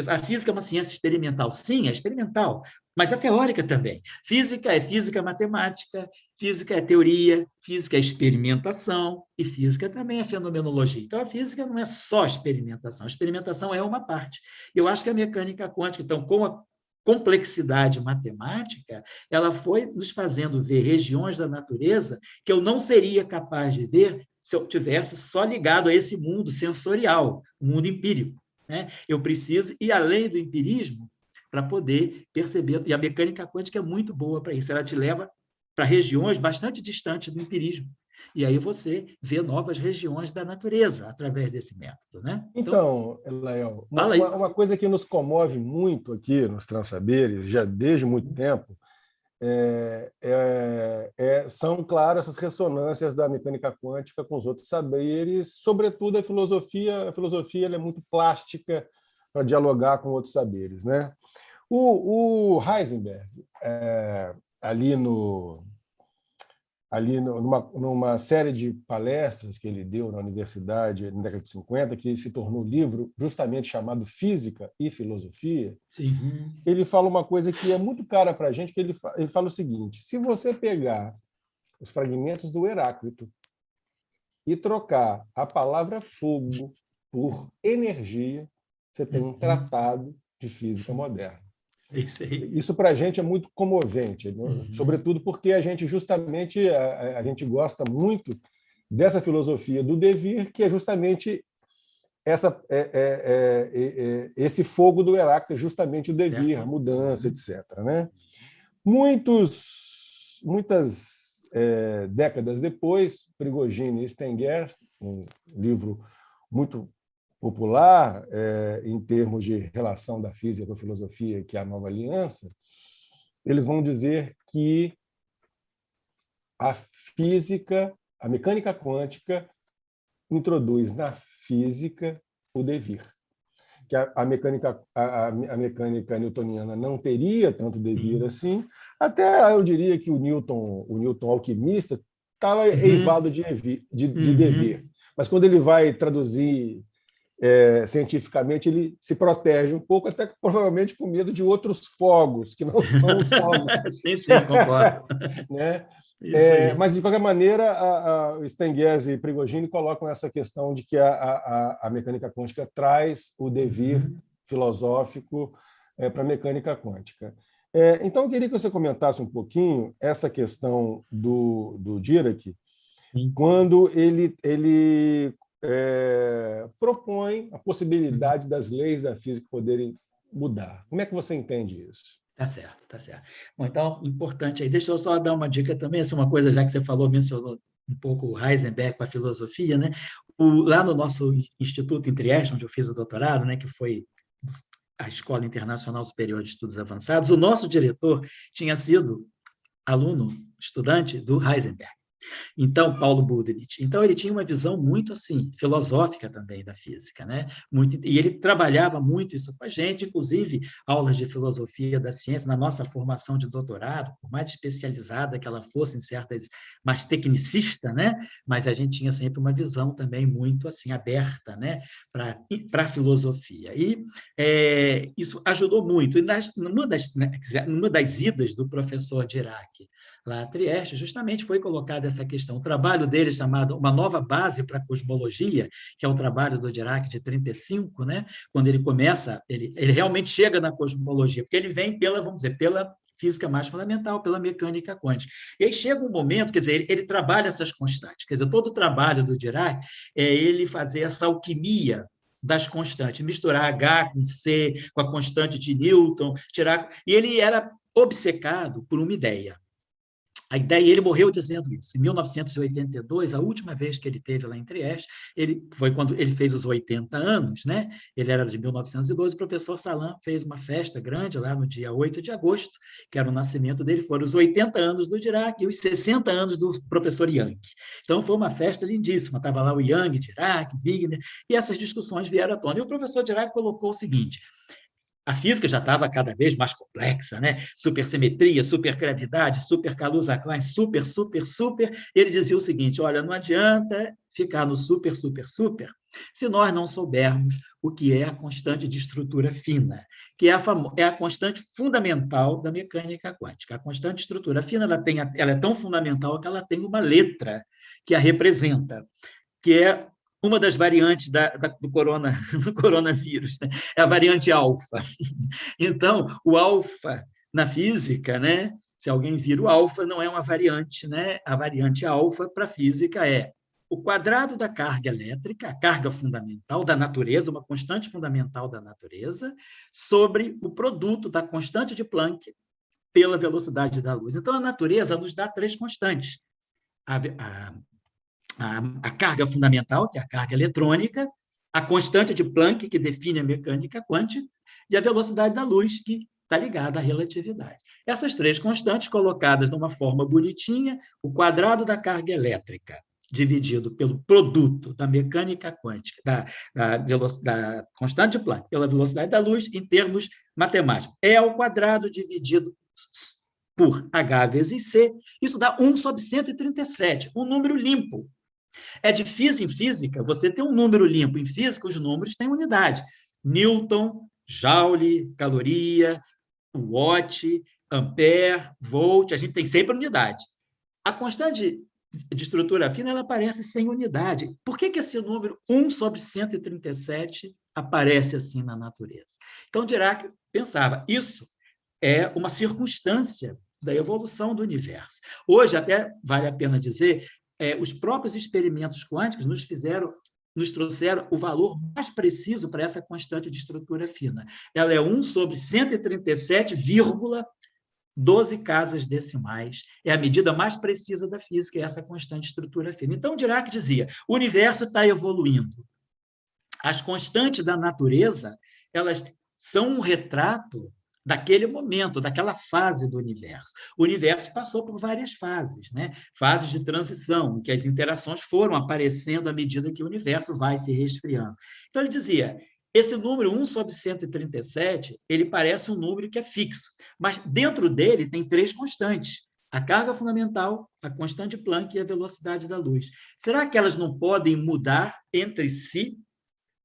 S2: a física é uma ciência experimental. Sim, é experimental, mas é teórica também. Física é física matemática, física é teoria, física é experimentação, e física também é fenomenologia. Então, a física não é só experimentação, a experimentação é uma parte. Eu acho que a mecânica quântica, então, com a complexidade matemática, ela foi nos fazendo ver regiões da natureza que eu não seria capaz de ver se eu tivesse só ligado a esse mundo sensorial, o mundo empírico, né? Eu preciso ir além do empirismo para poder perceber, e a mecânica quântica é muito boa para isso, ela te leva para regiões bastante distantes do empirismo, e aí você vê novas regiões da natureza através desse método, né?
S1: Então, Lael,
S2: fala aí.
S1: uma coisa que nos comove muito aqui nos Transaberes, já desde muito tempo, são, claro, essas ressonâncias da mecânica quântica com os outros saberes, sobretudo a filosofia. A filosofia ela é muito plástica para dialogar com outros saberes, né? O Heisenberg, ali numa série de palestras que ele deu na universidade na década de 50, que se tornou um livro justamente chamado Física e Filosofia,
S2: Sim.
S1: ele fala uma coisa que é muito cara para a gente, que ele fala o seguinte: se você pegar os fragmentos do Heráclito e trocar a palavra fogo por energia, você tem um tratado de física moderna. Isso para a gente é muito comovente, sobretudo porque a gente justamente a gente gosta muito dessa filosofia do devir, que é justamente esse fogo do Heráclito, justamente o devir, a mudança, etc. Né? Muitas décadas depois, Prigogine e Stengers, um livro muito popular em termos de relação da física com a filosofia, que é a Nova Aliança, eles vão dizer que a física, a mecânica quântica, introduz na física o devir. Que a mecânica newtoniana não teria tanto devir assim. Até eu diria que o Newton alquimista estava eivado de devir. Mas quando ele vai traduzir cientificamente, ele se protege um pouco, até provavelmente com medo de outros fogos, que não são os fogos.
S2: Sim, concordo.
S1: Né? Mas, de qualquer maneira, o Stengers e Prigogine colocam essa questão de que a mecânica quântica traz o devir filosófico para a mecânica quântica. Então, eu queria que você comentasse um pouquinho essa questão do Dirac, quando ele propõe a possibilidade das leis da física poderem mudar. Como é que você entende isso?
S2: Tá certo, tá certo. Bom, então, importante aí. Deixa eu só dar uma dica também, essa é uma coisa, já que você mencionou um pouco o Heisenberg com a filosofia, né? Lá no nosso instituto em Trieste, onde eu fiz o doutorado, né, que foi a Escola Internacional Superior de Estudos Avançados, o nosso diretor tinha sido aluno, estudante do Heisenberg. Então, Paulo Budrich. Então, ele tinha uma visão muito assim, filosófica também da física, né? E ele trabalhava muito isso com a gente, inclusive aulas de filosofia da ciência, na nossa formação de doutorado, por mais especializada que ela fosse em certas, mais tecnicista, né? Mas a gente tinha sempre uma visão também muito assim, aberta, né? Para a filosofia. E isso ajudou muito. E numa das idas do professor Dirac, lá a Trieste, justamente foi colocada essa questão. O trabalho dele, chamado Uma Nova Base para a Cosmologia, que é o trabalho do Dirac de 35, né? Quando ele começa, ele realmente chega na cosmologia, porque ele vem vamos dizer, pela física mais fundamental, pela mecânica quântica. E aí chega um momento, quer dizer, ele trabalha essas constantes, quer dizer, todo o trabalho do Dirac é ele fazer essa alquimia das constantes, misturar H com C, com a constante de Newton, e ele era obcecado por uma ideia. A ideia, ele morreu dizendo isso. Em 1982, a última vez que ele esteve lá em Trieste, foi quando ele fez os 80 anos, né? Ele era de 1912, o professor Salan fez uma festa grande lá no dia 8 de agosto, que era o nascimento dele, foram os 80 anos do Dirac e os 60 anos do professor Young. Então, foi uma festa lindíssima. Estava lá o Young, Dirac, Wigner, e essas discussões vieram à tona. E o professor Dirac colocou o seguinte: a física já estava cada vez mais complexa, né? Supersimetria, supergravidade, superkaluza-Klein, super. Ele dizia o seguinte: olha, não adianta ficar no super se nós não soubermos o que é a constante de estrutura fina, que é a constante fundamental da mecânica quântica. A constante de estrutura fina ela é tão fundamental que ela tem uma letra que a representa, que é uma das variantes do coronavírus, né? É a variante alfa. Então, o alfa na física, né? Se alguém vira o alfa, não é uma variante, né? A variante alfa para a física é o quadrado da carga elétrica, a carga fundamental da natureza, uma constante fundamental da natureza, sobre o produto da constante de Planck pela velocidade da luz. Então, a natureza nos dá três constantes. A carga fundamental, que é a carga eletrônica, a constante de Planck, que define a mecânica quântica, e a velocidade da luz, que está ligada à relatividade. Essas três constantes colocadas numa forma bonitinha, o quadrado da carga elétrica, dividido pelo produto da mecânica quântica, da constante de Planck, pela velocidade da luz, em termos matemáticos. E ao quadrado dividido por H vezes C, isso dá 1 sobre 137, um número limpo. É difícil em física você ter um número limpo. Em física, os números têm unidade. Newton, Joule, caloria, watt, ampere, volt, a gente tem sempre unidade. A constante de estrutura fina ela aparece sem unidade. Por que esse número 1 sobre 137 aparece assim na natureza? Então, Dirac pensava, isso é uma circunstância da evolução do universo. Hoje, até vale a pena dizer, os próprios experimentos quânticos nos trouxeram o valor mais preciso para essa constante de estrutura fina. Ela é 1 sobre 137,12 casas decimais. É a medida mais precisa da física, essa constante de estrutura fina. Então, Dirac dizia, o universo está evoluindo. As constantes da natureza, elas são um retrato daquele momento, daquela fase do universo. O universo passou por várias fases, né? Fases de transição, em que as interações foram aparecendo à medida que o universo vai se resfriando. Então, ele dizia, esse número 1 sobre 137, ele parece um número que é fixo, mas dentro dele tem três constantes, a carga fundamental, a constante de Planck e a velocidade da luz. Será que elas não podem mudar entre si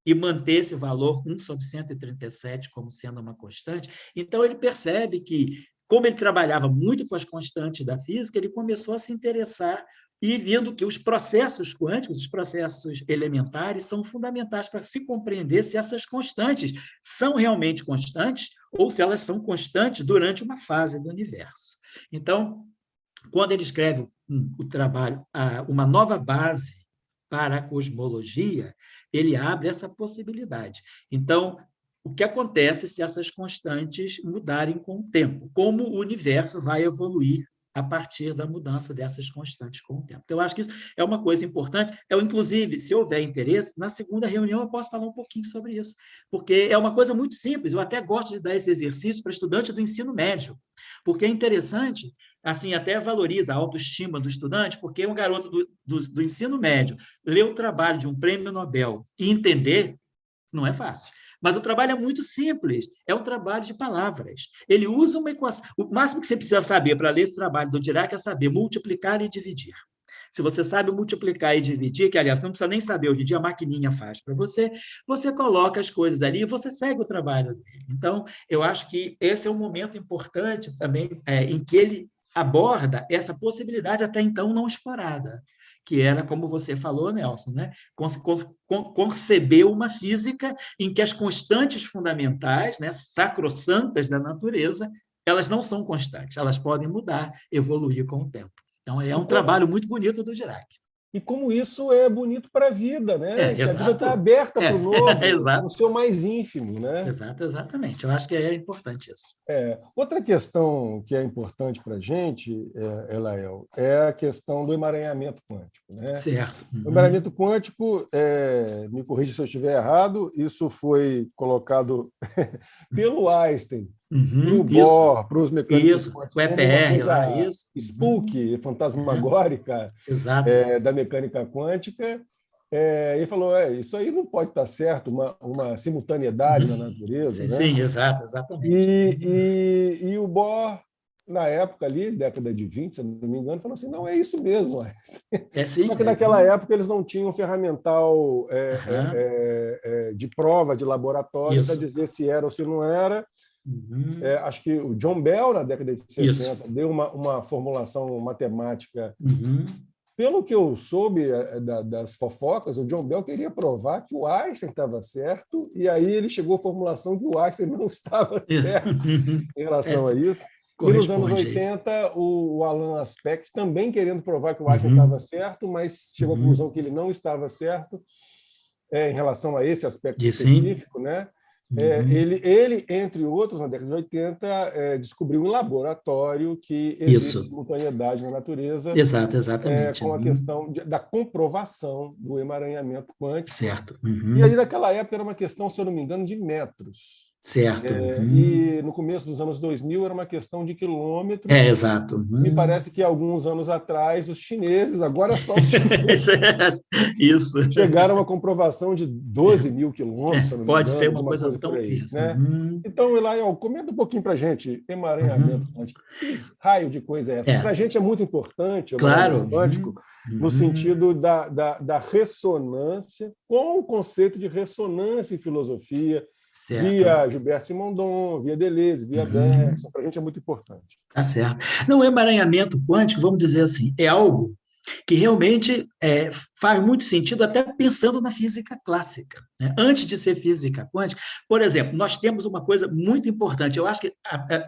S2: e manter esse valor 1 sobre 137 como sendo uma constante? Então, ele percebe que, como ele trabalhava muito com as constantes da física, ele começou a se interessar e vendo que os processos quânticos, os processos elementares, são fundamentais para se compreender se essas constantes são realmente constantes ou se elas são constantes durante uma fase do universo. Então, quando ele escreve o trabalho, uma nova base para a cosmologia, ele abre essa possibilidade. Então, o que acontece se essas constantes mudarem com o tempo? Como o universo vai evoluir a partir da mudança dessas constantes com o tempo? Então, eu acho que isso é uma coisa importante. Inclusive, se houver interesse, na segunda reunião eu posso falar um pouquinho sobre isso, porque é uma coisa muito simples. Eu até gosto de dar esse exercício para estudantes do ensino médio, porque é interessante, assim, até valoriza a autoestima do estudante, porque um garoto do ensino médio ler o trabalho de um prêmio Nobel e entender não é fácil. Mas o trabalho é muito simples, é um trabalho de palavras. Ele usa uma equação. O máximo que você precisa saber para ler esse trabalho do Dirac é saber multiplicar e dividir. Se você sabe multiplicar e dividir, que, aliás, você não precisa nem saber, hoje em dia a maquininha faz para você, você coloca as coisas ali e você segue o trabalho dele. Então, eu acho que esse é um momento importante também, em que ele aborda essa possibilidade até então não explorada, que era, como você falou, Nelson, né? Conceber uma física em que as constantes fundamentais, né, sacrossantas da natureza, elas não são constantes, elas podem mudar, evoluir com o tempo. Então, é um trabalho muito bonito do Dirac.
S1: E como isso é bonito para a vida, né? Que a vida está aberta para o novo, para o seu mais ínfimo, né?
S2: Exatamente. Eu acho que é importante isso.
S1: Outra questão que é importante para a gente, Elael, é a questão do emaranhamento quântico, né?
S2: Certo.
S1: O emaranhamento quântico, me corrija se eu estiver errado, isso foi colocado pelo Einstein, para o Bohr, para os mecânicos quânticos,
S2: o EPR lá, isso.
S1: Spook, fantasmagórica da mecânica quântica. Ele falou, isso aí não pode estar certo, uma simultaneidade na natureza.
S2: Sim, né? Exatamente.
S1: E o Bohr, na época ali, década de 20, se não me engano, falou assim, não, é isso mesmo. Só que naquela época eles não tinham ferramental de prova de laboratório para dizer se era ou se não era. Acho que o John Bell, na década de 60, deu uma formulação matemática. Pelo que eu soube das fofocas, o John Bell queria provar que o Einstein estava certo, e aí ele chegou à formulação que o Einstein não estava certo em relação a isso. E nos anos 80, o Alan Aspect também querendo provar que o Einstein estava certo, mas chegou à conclusão que ele não estava certo em relação a esse aspecto específico, né? Ele, entre outros, na década de 80, descobriu em laboratório que existe simultaneidade na natureza.
S2: Exatamente.
S1: Com a questão da comprovação do emaranhamento quântico.
S2: Certo.
S1: E ali naquela época era uma questão, se eu não me engano, de metros.
S2: Certo.
S1: E no começo dos anos 2000 era uma questão de quilômetros.
S2: Exato.
S1: Me parece que alguns anos atrás, os chineses, agora só os chineses,
S2: Isso.
S1: chegaram a comprovação de 12 mil quilômetros, se eu não me
S2: Pode ser
S1: engano,
S2: uma
S1: alguma
S2: coisa
S1: coisa por
S2: tão...
S1: aí,
S2: Isso.
S1: né? Então, Elael, comenta um pouquinho para a gente, emaranhamento
S2: Uhum.
S1: quântico. Que raio de coisa é essa? Para a
S2: É,
S1: gente é muito importante o emaranhamento
S2: claro.
S1: quântico, no sentido da ressonância, com o conceito de ressonância em filosofia,
S2: Certo.
S1: via Gilberto Simondon, via Deleuze, via
S2: Uhum.
S1: Bergson. Para a gente é muito importante.
S2: Tá certo. Não, o emaranhamento quântico, vamos dizer assim, é algo que realmente faz muito sentido, até pensando na física clássica, né? Antes de ser física quântica, por exemplo, nós temos uma coisa muito importante. Eu acho que,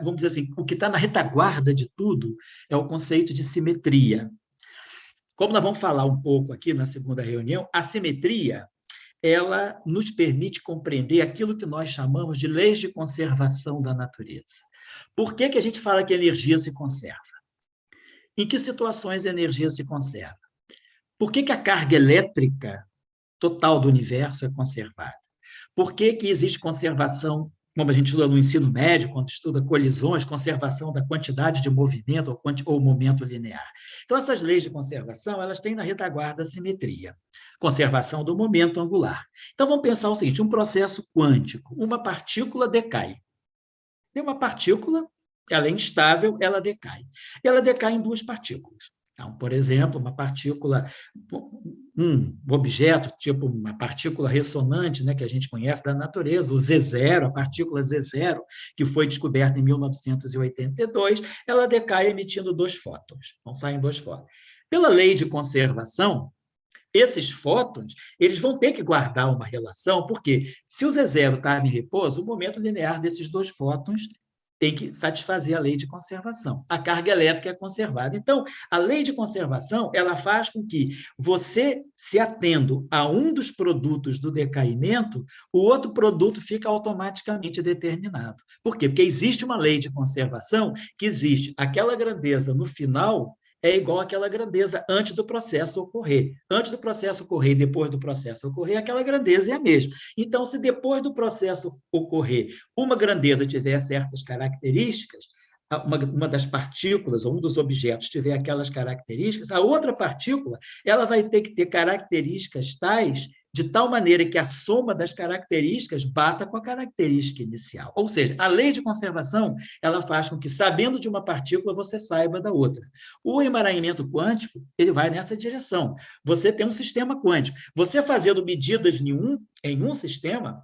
S2: vamos dizer assim, o que está na retaguarda de tudo é o conceito de simetria. Como nós vamos falar um pouco aqui na segunda reunião, a simetria ela nos permite compreender aquilo que nós chamamos de leis de conservação da natureza. Por que a gente fala que a energia se conserva? Em que situações a energia se conserva? Por que a carga elétrica total do universo é conservada? Por que existe conservação, como a gente estuda no ensino médio, quando estuda colisões, conservação da quantidade de movimento ou momento linear? Então, essas leis de conservação, elas têm na retaguarda a simetria, conservação do momento angular. Então, vamos pensar o seguinte, um processo quântico, uma partícula decai. Tem uma partícula, ela é instável, ela decai. Ela decai em duas partículas. Então, por exemplo, uma partícula, um objeto, tipo uma partícula ressonante, né, que a gente conhece da natureza, o Z0, a partícula Z0, que foi descoberta em 1982, ela decai emitindo 2 fótons. Então, saem 2 fótons. Pela lei de conservação, esses fótons, eles vão ter que guardar uma relação, porque se o Z0 está em repouso, o momento linear desses 2 fótons tem que satisfazer a lei de conservação. A carga elétrica é conservada. Então, a lei de conservação, ela faz com que você, se atendo a um dos produtos do decaimento, o outro produto fica automaticamente determinado. Por quê? Porque existe uma lei de conservação que existe aquela grandeza no final é igual àquela grandeza antes do processo ocorrer. Antes do processo ocorrer e depois do processo ocorrer, aquela grandeza é a mesma. Então, se depois do processo ocorrer uma grandeza tiver certas características, uma das partículas ou um dos objetos tiver aquelas características, a outra partícula ela vai ter que ter características tais de tal maneira que a soma das características bata com a característica inicial. Ou seja, a lei de conservação ela faz com que, sabendo de uma partícula, você saiba da outra. O emaranhamento quântico ele vai nessa direção. Você tem um sistema quântico. Você fazendo medidas em um sistema,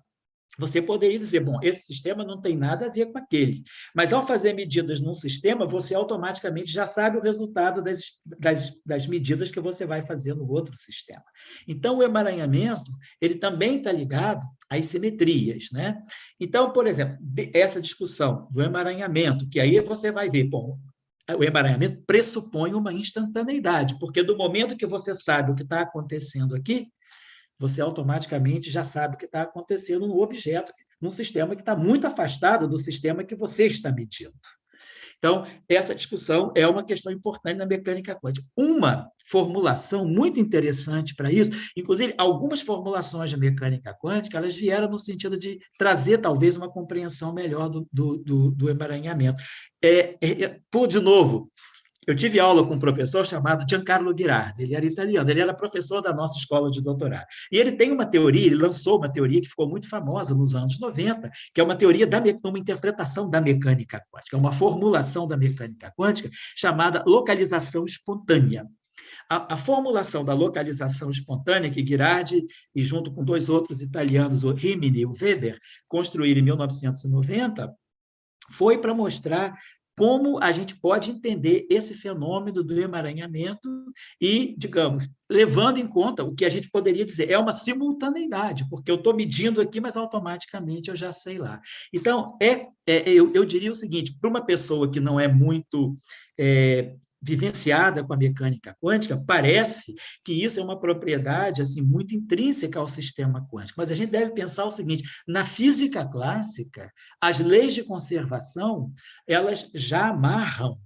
S2: você poderia dizer, bom, esse sistema não tem nada a ver com aquele. Mas, ao fazer medidas num sistema, você automaticamente já sabe o resultado das medidas que você vai fazer no outro sistema. Então, o emaranhamento ele também está ligado às simetrias, né? Então, por exemplo, essa discussão do emaranhamento, que aí você vai ver, bom, o emaranhamento pressupõe uma instantaneidade, porque do momento que você sabe o que está acontecendo aqui, você automaticamente já sabe o que está acontecendo no objeto, num sistema que está muito afastado do sistema que você está medindo. Então, essa discussão é uma questão importante na mecânica quântica. Uma formulação muito interessante para isso, inclusive, algumas formulações de mecânica quântica, elas vieram no sentido de trazer, talvez, uma compreensão melhor do emaranhamento. De novo, eu tive aula com um professor chamado Giancarlo Ghirardi, ele era italiano, ele era professor da nossa escola de doutorado. E ele tem uma teoria, ele lançou uma teoria que ficou muito famosa nos anos 90, que é uma teoria uma interpretação da mecânica quântica, uma formulação da mecânica quântica chamada localização espontânea. A formulação da localização espontânea que Ghirardi, e junto com 2 outros italianos, o Rimini e o Weber, construíram em 1990, foi para mostrar como a gente pode entender esse fenômeno do emaranhamento e, digamos, levando em conta o que a gente poderia dizer, é uma simultaneidade, porque eu estou medindo aqui, mas automaticamente eu já sei lá. Então, eu diria o seguinte, para uma pessoa que não é muito vivenciada com a mecânica quântica, parece que isso é uma propriedade assim, muito intrínseca ao sistema quântico, mas a gente deve pensar o seguinte, na física clássica, as leis de conservação, elas já amarram,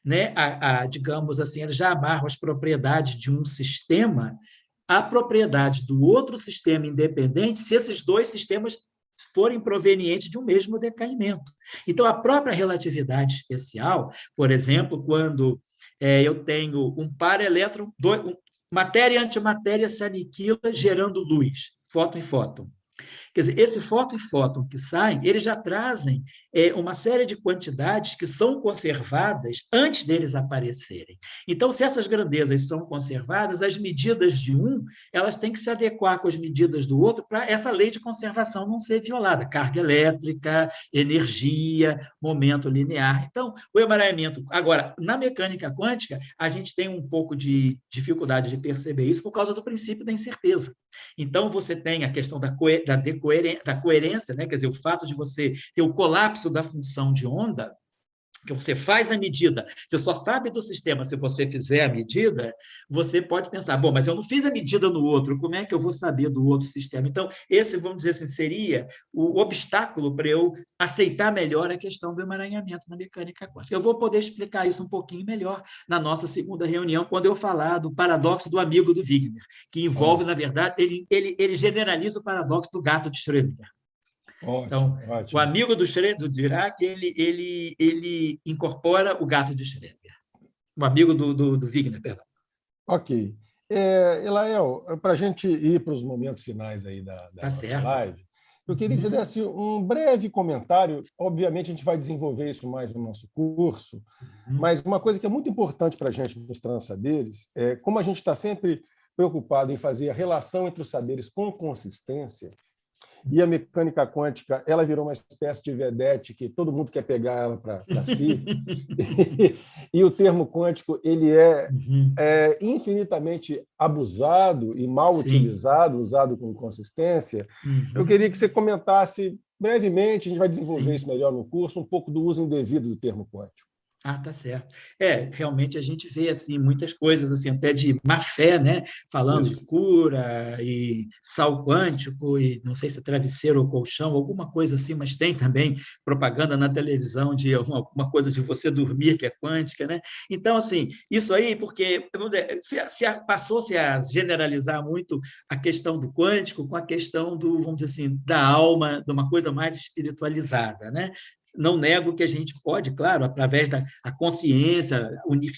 S2: né, digamos assim, elas já amarram as propriedades de um sistema à propriedade do outro sistema independente, se esses 2 sistemas forem provenientes de um mesmo decaimento. Então, a própria relatividade especial, por exemplo, quando eu tenho um par elétron, matéria e antimatéria se aniquila gerando luz, fóton e fóton. Quer dizer, esse fóton e fóton que saem, eles já trazem uma série de quantidades que são conservadas antes deles aparecerem. Então, se essas grandezas são conservadas, as medidas de um, elas têm que se adequar com as medidas do outro para essa lei de conservação não ser violada. Carga elétrica, energia, momento linear. Então, o emaranhamento... Agora, na mecânica quântica, a gente tem um pouco de dificuldade de perceber isso por causa do princípio da incerteza. Então, você tem a questão da coerência, né? Quer dizer, o fato de você ter o colapso da função de onda, que você faz a medida, você só sabe do sistema se você fizer a medida, você pode pensar, bom, mas eu não fiz a medida no outro, como é que eu vou saber do outro sistema? Então, esse, vamos dizer assim, seria o obstáculo para eu aceitar melhor a questão do emaranhamento na mecânica quântica. Eu vou poder explicar isso um pouquinho melhor na nossa segunda reunião, quando eu falar do paradoxo do amigo do Wigner, que envolve, na verdade, ele generaliza o paradoxo do gato de Schrödinger. Então,
S1: ótimo.
S2: o amigo do Dirac, ele incorpora o gato de Schrödinger. O amigo do Wigner, perdão.
S1: Ok. Elael, para a gente ir para os momentos finais aí da nossa live, eu queria que você desse um breve comentário. Obviamente, a gente vai desenvolver isso mais no nosso curso, mas uma coisa que é muito importante para a gente nos Transsaberes é como a gente está sempre preocupado em fazer a relação entre os saberes com consistência. E a mecânica quântica, ela virou uma espécie de vedete que todo mundo quer pegar ela para si. E o termo quântico ele é infinitamente abusado e mal utilizado, usado com consistência. Eu queria que você comentasse brevemente, a gente vai desenvolver isso melhor no curso, um pouco do uso indevido do termo quântico.
S2: Ah, tá certo. Realmente a gente vê assim muitas coisas assim até de má fé, né? Falando de cura e sal quântico e não sei se é travesseiro ou colchão, alguma coisa assim, mas tem também propaganda na televisão de alguma coisa de você dormir que é quântica, né? Então assim, isso aí porque passou-se a generalizar muito a questão do quântico com a questão do, vamos dizer assim, da alma, de uma coisa mais espiritualizada, né? Não nego que a gente pode, claro, através da consciência,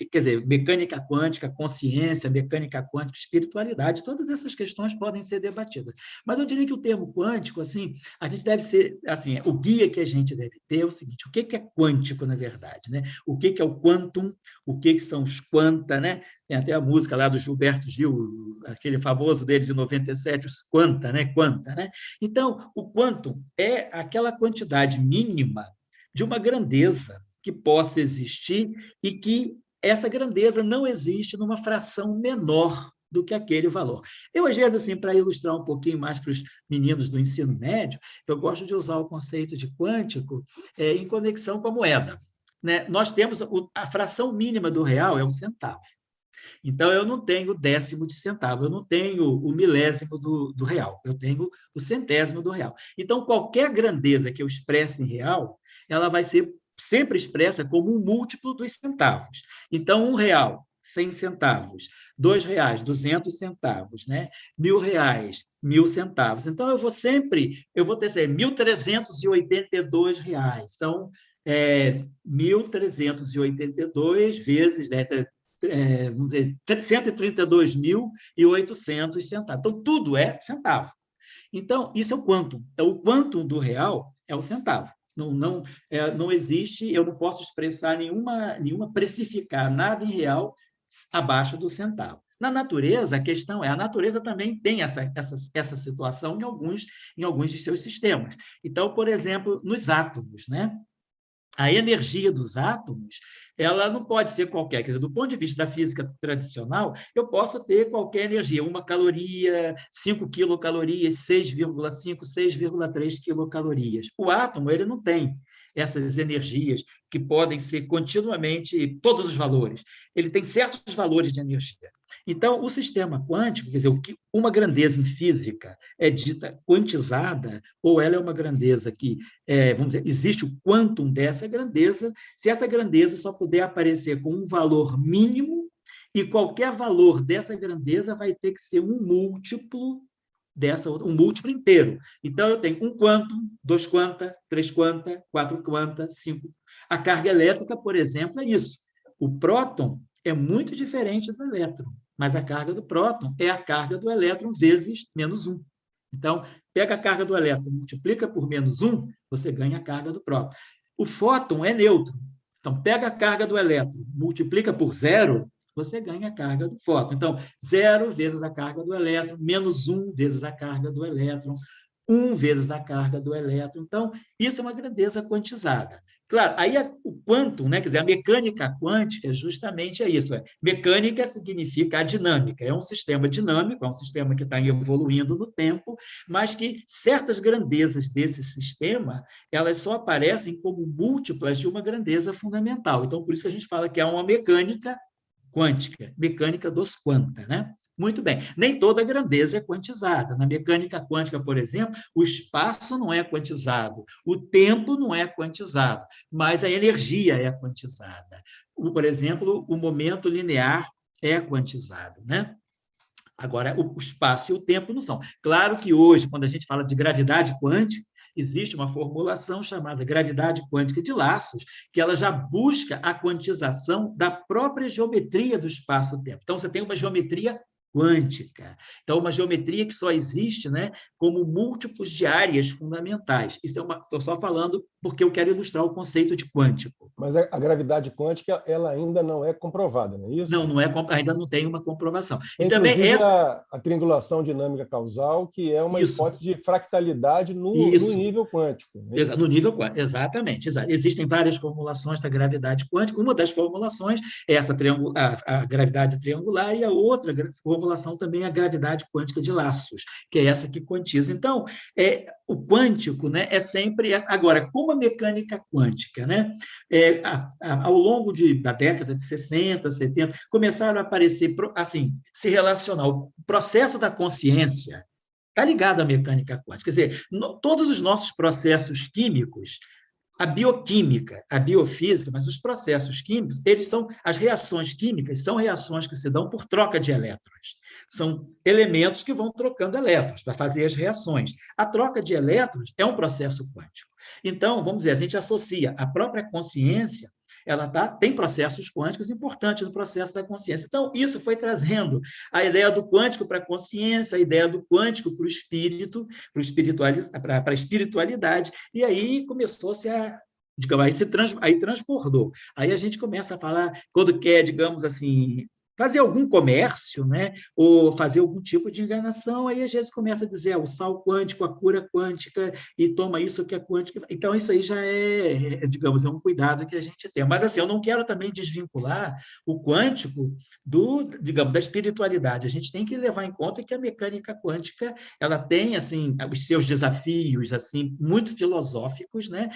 S2: quer dizer, mecânica quântica, consciência, mecânica quântica, espiritualidade, todas essas questões podem ser debatidas. Mas eu diria que o termo quântico, assim, a gente deve ser, assim, o guia que a gente deve ter é o seguinte: o que é quântico, na verdade, né? O que é o quantum, o que são os quanta, né? Tem até a música lá do Gilberto Gil, aquele famoso dele de 97, os quanta, né? Quanta, né? Então, o quantum é aquela quantidade mínima de uma grandeza que possa existir e que essa grandeza não existe numa fração menor do que aquele valor. Eu, às vezes, assim, para ilustrar um pouquinho mais para os meninos do ensino médio, eu gosto de usar o conceito de quântico em conexão com a moeda, né? Nós temos a fração mínima do real é um centavo. Então, eu não tenho décimo de centavo, eu não tenho o milésimo do real, eu tenho o centésimo do real. Então, qualquer grandeza que eu expresse em real, ela vai ser sempre expressa como um múltiplo dos centavos. Então, R$1, 100 centavos, R$2, 200 centavos, né? R$1.000, 1.000 centavos. Então, eu vou ter sempre R$1.382, são 1.382 vezes, né? 132.800 centavos. Então, tudo é centavo. Então, isso é o quantum. Então, o quantum do real é o centavo. Não existe, eu não posso expressar precificar nada em real abaixo do centavo. Na natureza, a questão a natureza também tem essa situação em alguns de seus sistemas. Então, por exemplo, nos átomos, né? A energia dos átomos, ela não pode ser qualquer. Quer dizer, do ponto de vista da física tradicional, eu posso ter qualquer energia, 1 caloria, 5 quilocalorias, 6,5, 6,3 quilocalorias. O átomo, ele não tem essas energias que podem ser continuamente todos os valores. Ele tem certos valores de energia. Então, o sistema quântico, quer dizer, uma grandeza em física é dita quantizada, ou ela é uma grandeza que, vamos dizer, existe o quantum dessa grandeza, se essa grandeza só puder aparecer com um valor mínimo, e qualquer valor dessa grandeza vai ter que ser um múltiplo um múltiplo inteiro. Então, eu tenho um quantum, 2 quanta, 3 quanta, 4 quanta, 5. A carga elétrica, por exemplo, é isso. O próton é muito diferente do elétron, mas a carga do próton é a carga do elétron vezes -1. Então, pega a carga do elétron, multiplica por -1, você ganha a carga do próton. O fóton é neutro. Então, pega a carga do elétron, multiplica por 0, você ganha a carga do fóton. Então, 0 vezes a carga do elétron, -1 vezes a carga do elétron, 1 vezes a carga do elétron. Então, isso é uma grandeza quantizada. Claro, aí o quantum, né? Quer dizer, a mecânica quântica justamente é isso. Mecânica significa a dinâmica. É um sistema dinâmico, é um sistema que está evoluindo no tempo, mas que certas grandezas desse sistema, elas só aparecem como múltiplas de uma grandeza fundamental. Então, por isso que a gente fala que há uma mecânica quântica, mecânica dos quanta, né? Muito bem. Nem toda grandeza é quantizada. Na mecânica quântica, por exemplo, o espaço não é quantizado, o tempo não é quantizado, mas a energia é quantizada. Por exemplo, o momento linear é quantizado, né? Agora, o espaço e o tempo não são. Claro que hoje, quando a gente fala de gravidade quântica, existe uma formulação chamada gravidade quântica de laços, que ela já busca a quantização da própria geometria do espaço-tempo. Então, você tem uma geometria quântica. Então, uma geometria que só existe, né, como múltiplos de áreas fundamentais. Isso estou só falando porque eu quero ilustrar o conceito de quântico.
S1: Mas a gravidade quântica ela ainda não é comprovada, não é isso?
S2: Não, ainda não tem uma comprovação.
S1: Tem,
S2: e também
S1: inclusive, a triangulação dinâmica causal, que é uma hipótese de fractalidade no nível quântico.
S2: No nível quântico, exatamente. Existem várias formulações da gravidade quântica. Uma das formulações é essa a gravidade triangular, e a outra formulação também é a gravidade quântica de laços, que é essa que quantiza. Então, o quântico, né, é sempre... Agora, como a mecânica quântica, né, ao longo da década de 60, 70, começaram a aparecer, assim, se relacionar o processo da consciência está ligado à mecânica quântica. Quer dizer, todos os nossos processos químicos, a bioquímica, a biofísica, mas os processos químicos, as reações químicas são reações que se dão por troca de elétrons. São elementos que vão trocando elétrons para fazer as reações. A troca de elétrons é um processo quântico. Então, vamos dizer, a gente associa a própria consciência, tem processos quânticos importantes no processo da consciência. Então, isso foi trazendo a ideia do quântico para a consciência, a ideia do quântico para o espírito, para a espiritualidade, e aí começou-se a... Digamos, aí transbordou. Aí a gente começa a falar, quando quer, digamos assim, fazer algum comércio, né, ou fazer algum tipo de enganação, aí a gente começa a dizer o sal quântico, a cura quântica, e toma isso que é quântico. Então, isso aí já digamos, é um cuidado que a gente tem. Mas, assim, eu não quero também desvincular o quântico digamos, da espiritualidade. A gente tem que levar em conta que a mecânica quântica, ela tem, assim, os seus desafios, assim, muito filosóficos, né,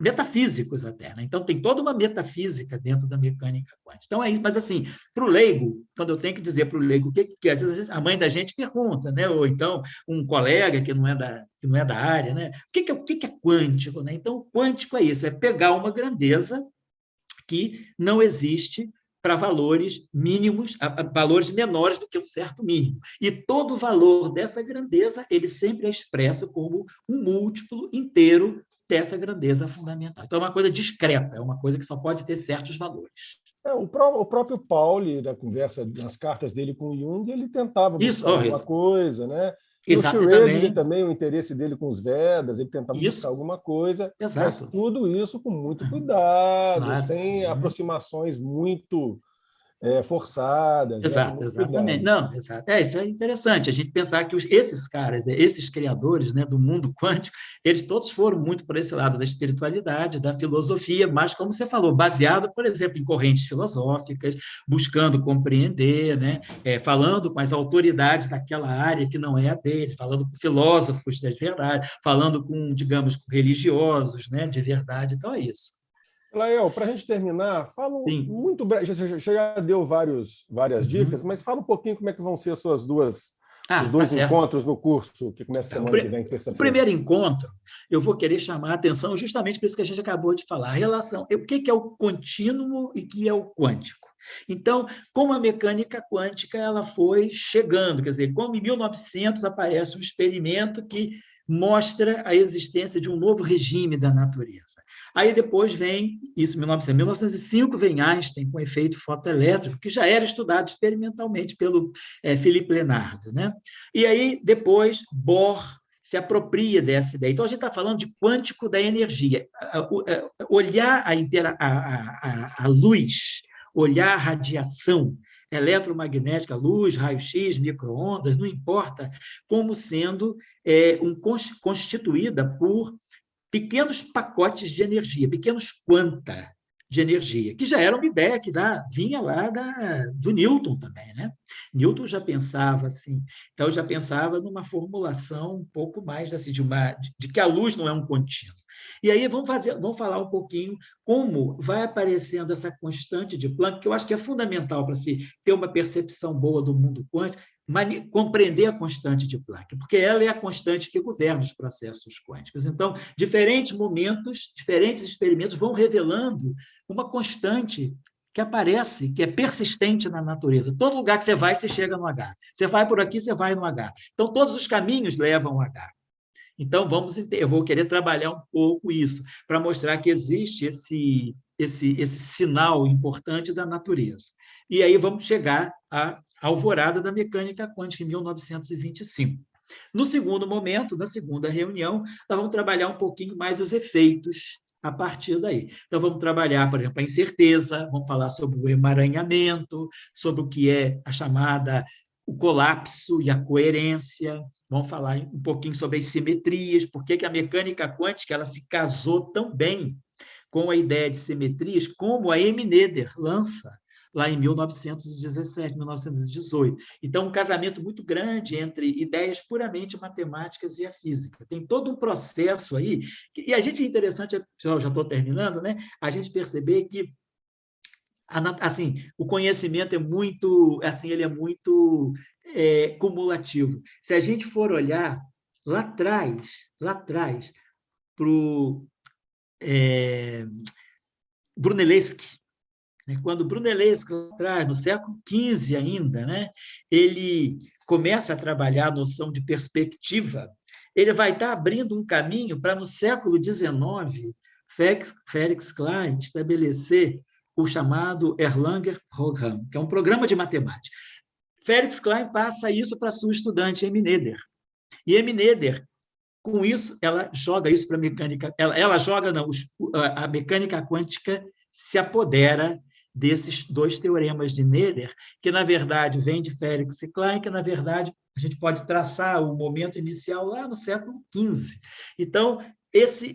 S2: metafísicos até, né? Então, tem toda uma metafísica dentro da mecânica quântica. Então, é isso. Mas, assim, para o leigo, quando eu tenho que dizer para o leigo o que às vezes a mãe da gente pergunta, né? Ou então um colega que não é da área, né? O que é quântico, né? Então, o quântico é isso, é pegar uma grandeza que não existe para valores mínimos, valores menores do que um certo mínimo. E todo o valor dessa grandeza, ele sempre é expresso como um múltiplo inteiro dessa grandeza fundamental. Então, é uma coisa discreta, é uma coisa que só pode ter certos valores.
S1: O próprio Pauli, na conversa, nas cartas dele com Jung, ele tentava buscar alguma coisa, né? E o Schrödinger também, o interesse dele com os Vedas, ele tentava buscar alguma coisa, mas tudo isso com muito cuidado, sem aproximações muito forçadas.
S2: Exatamente. Não, exato. Isso é interessante, a gente pensar que esses caras, esses criadores, né, do mundo quântico, eles todos foram muito por esse lado da espiritualidade, da filosofia, mas, como você falou, baseado, por exemplo, em correntes filosóficas, buscando compreender, né, falando com as autoridades daquela área que não é a dele, falando com filósofos de verdade, falando com, digamos, com religiosos, né, de verdade. Então, é isso.
S1: Lael, para a gente terminar, fala muito breve, você já deu várias dicas, mas fala um pouquinho como é que vão ser as suas os dois encontros no curso que começa semana que vem, terça-feira.
S2: O primeiro encontro, eu vou querer chamar a atenção justamente por isso que a gente acabou de falar, a relação, o que é o contínuo e o que é o quântico. Então, como a mecânica quântica ela foi chegando, quer dizer, como em 1900 aparece um experimento que mostra a existência de um novo regime da natureza. Aí depois vem, isso em 1900, 1905 vem Einstein com efeito fotoelétrico, que já era estudado experimentalmente pelo Philippe Lenard, né? E aí depois Bohr se apropria dessa ideia. Então, a gente está falando de quântico da energia. Olhar a luz, olhar a radiação eletromagnética, luz, raio-x, micro-ondas, não importa, como sendo constituída por pequenos pacotes de energia, pequenos quanta de energia, que já era uma ideia que vinha lá do Newton também, né? Newton já pensava assim, então já pensava numa formulação um pouco mais assim, de que a luz não é um contínuo. E aí vamos falar um pouquinho como vai aparecendo essa constante de Planck, que eu acho que é fundamental para se ter uma percepção boa do mundo quântico, compreender a constante de Planck, porque ela é a constante que governa os processos quânticos. Então, diferentes momentos, diferentes experimentos vão revelando uma constante que aparece, que é persistente na natureza. Todo lugar que você vai, você chega no H. Você vai por aqui, você vai no H. Então, todos os caminhos levam ao H. Então, eu vou querer trabalhar um pouco isso, para mostrar que existe esse sinal importante da natureza. E aí vamos chegar à alvorada da mecânica quântica, em 1925. No segundo momento, na segunda reunião, nós vamos trabalhar um pouquinho mais os efeitos a partir daí. Então, vamos trabalhar, por exemplo, a incerteza, vamos falar sobre o emaranhamento, sobre o que é o colapso e a coerência, vamos falar um pouquinho sobre as simetrias, por que a mecânica quântica ela se casou tão bem com a ideia de simetrias, como a M. Noether lança lá em 1917, 1918. Então, um casamento muito grande entre ideias puramente matemáticas e a física. Tem todo um processo aí, e a gente é interessante, já estou terminando, né? A gente perceber que assim, o conhecimento é muito, assim, ele é muito cumulativo. Se a gente for olhar lá atrás, para o Brunelleschi, né? Quando Brunelleschi, lá atrás, no século XV ainda, né? Ele começa a trabalhar a noção de perspectiva, ele vai estar abrindo um caminho para, no século XIX, Felix Klein estabelecer o chamado Erlanger-Programm, que é um programa de matemática. Felix Klein passa isso para sua estudante, M. Noether. E M. Noether, com isso, ela joga isso para a mecânica, a mecânica quântica se apodera desses dois teoremas de Noether, que, na verdade, vem de Felix Klein, que, na verdade, a gente pode traçar o momento inicial lá no século XV. Então,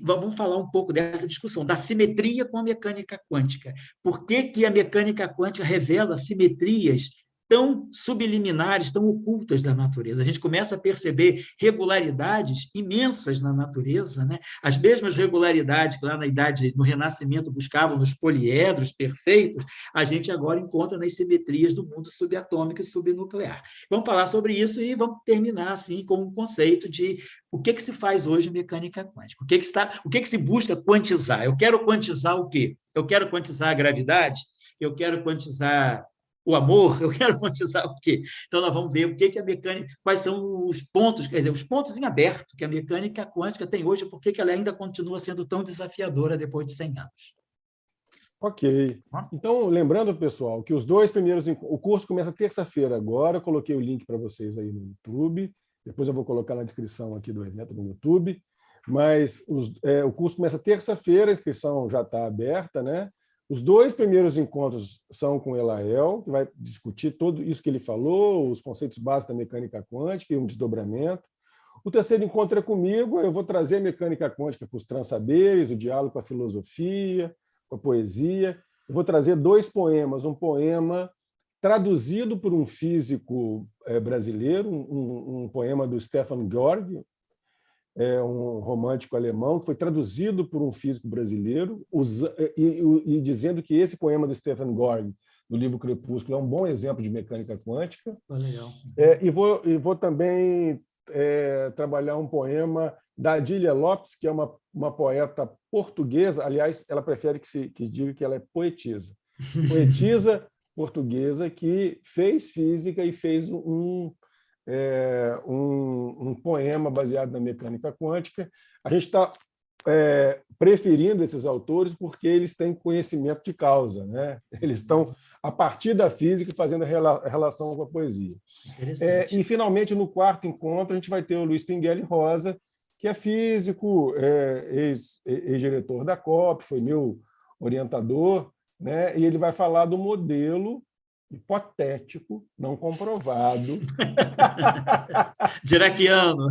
S2: vamos falar um pouco dessa discussão, da simetria com a mecânica quântica. Por que a mecânica quântica revela simetrias tão subliminares, tão ocultas da natureza? A gente começa a perceber regularidades imensas na natureza, né? As mesmas regularidades que lá no Renascimento buscavam nos poliedros perfeitos, a gente agora encontra nas simetrias do mundo subatômico e subnuclear. Vamos falar sobre isso e vamos terminar assim com um conceito de o que se faz hoje em mecânica quântica, o que se busca quantizar. Eu quero quantizar o quê? Eu quero quantizar a gravidade? Eu quero quantizar o amor? Eu quero quantizar o quê? Então, nós vamos ver o que a mecânica, quais são os pontos, quer dizer, os pontos em aberto que a mecânica quântica tem hoje, por que ela ainda continua sendo tão desafiadora depois de 100 anos.
S1: Ok. Então, lembrando, pessoal, que os dois primeiros... O curso começa terça-feira agora, eu coloquei o link para vocês aí no YouTube, depois eu vou colocar na descrição aqui do evento no YouTube, mas o curso começa terça-feira, a inscrição já está aberta, né? Os dois primeiros encontros são com o Elael, que vai discutir tudo isso que ele falou, os conceitos básicos da mecânica quântica e um desdobramento. O terceiro encontro é comigo, eu vou trazer a mecânica quântica para os transsaberes, o diálogo com a filosofia, com a poesia. Eu vou trazer dois poemas, um poema traduzido por um físico brasileiro, um poema do Stefan Georg, um romântico alemão, que foi traduzido por um físico brasileiro, e dizendo que esse poema do Stefan Georg, do livro Crepúsculo, é um bom exemplo de mecânica quântica.
S2: Legal.
S1: E vou também trabalhar um poema da Adília Lopes, que é uma poeta portuguesa, aliás, ela prefere que diga que ela é poetisa. Poetisa portuguesa que fez física e fez um poema baseado na mecânica quântica. A gente está preferindo esses autores porque eles têm conhecimento de causa, né? Eles estão, a partir da física, fazendo a relação com a poesia. E, finalmente, no quarto encontro, a gente vai ter o Luiz Pinguelli Rosa, que é físico, ex-diretor da COP, foi meu orientador, né? E ele vai falar do modelo hipotético, não comprovado,
S2: Diraquiano,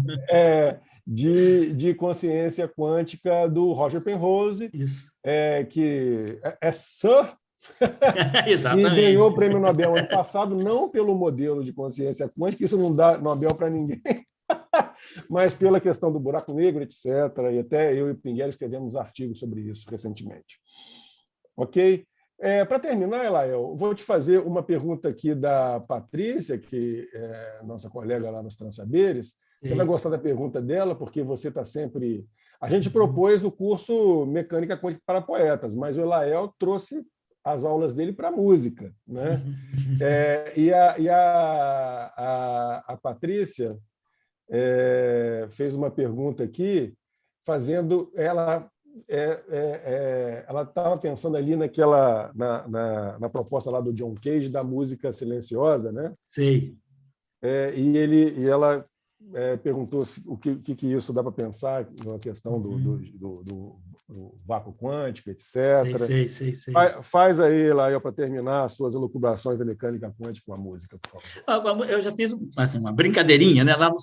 S1: de consciência quântica do Roger Penrose, que é Sir, e ganhou o prêmio Nobel ano passado, não pelo modelo de consciência quântica, isso não dá Nobel para ninguém, mas pela questão do buraco negro, etc. E até eu e o Pinguelli escrevemos artigos sobre isso recentemente. Ok? Para terminar, Elael, vou te fazer uma pergunta aqui da Patrícia, que é nossa colega lá nos Transaberes. Você vai gostar da pergunta dela, porque você está sempre... A gente propôs o curso Mecânica Quântica para Poetas, mas o Elael trouxe as aulas dele para a música, né? A Patrícia fez uma pergunta aqui, fazendo... Ela estava pensando ali na proposta lá do John Cage da música silenciosa, né?
S2: Sim.
S1: E ela perguntou o que isso dá para pensar na questão do vácuo quântico, etc.
S2: Sei.
S1: Faz aí, Lael, para terminar as suas elucubrações da mecânica quântica com a música, por favor.
S2: Eu já fiz assim, uma brincadeirinha, né? Lá no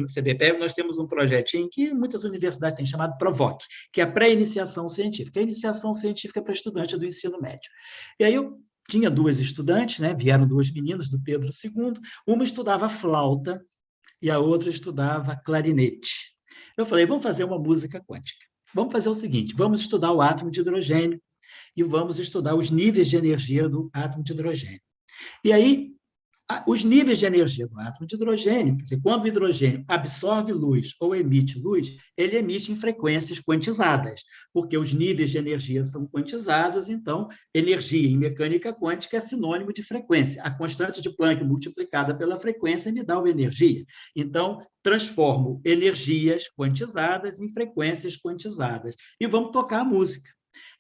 S2: CBPEB nós temos um projetinho que muitas universidades têm chamado PROVOC, que é a pré-iniciação científica. A iniciação científica é para estudante do ensino médio. E aí eu tinha duas estudantes, né? Vieram duas meninas do Pedro II, uma estudava flauta e a outra estudava clarinete. Eu falei, vamos fazer uma música quântica. Vamos fazer o seguinte, vamos estudar o átomo de hidrogênio e vamos estudar os níveis de energia do átomo de hidrogênio. E aí, os níveis de energia do átomo de hidrogênio, quer dizer, quando o hidrogênio absorve luz ou emite luz, ele emite em frequências quantizadas, porque os níveis de energia são quantizados, então, energia em mecânica quântica é sinônimo de frequência. A constante de Planck multiplicada pela frequência me dá uma energia. Então, transformo energias quantizadas em frequências quantizadas. E vamos tocar a música.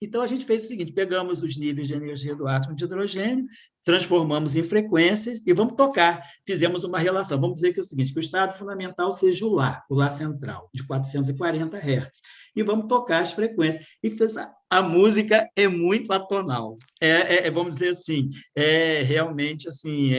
S2: Então, a gente fez o seguinte, pegamos os níveis de energia do átomo de hidrogênio, transformamos em frequências e vamos tocar. Fizemos uma relação. Vamos dizer que é o seguinte, que o estado fundamental seja o Lá central, de 440 Hz. E vamos tocar as frequências. E a música é muito atonal. Vamos dizer assim, realmente assim,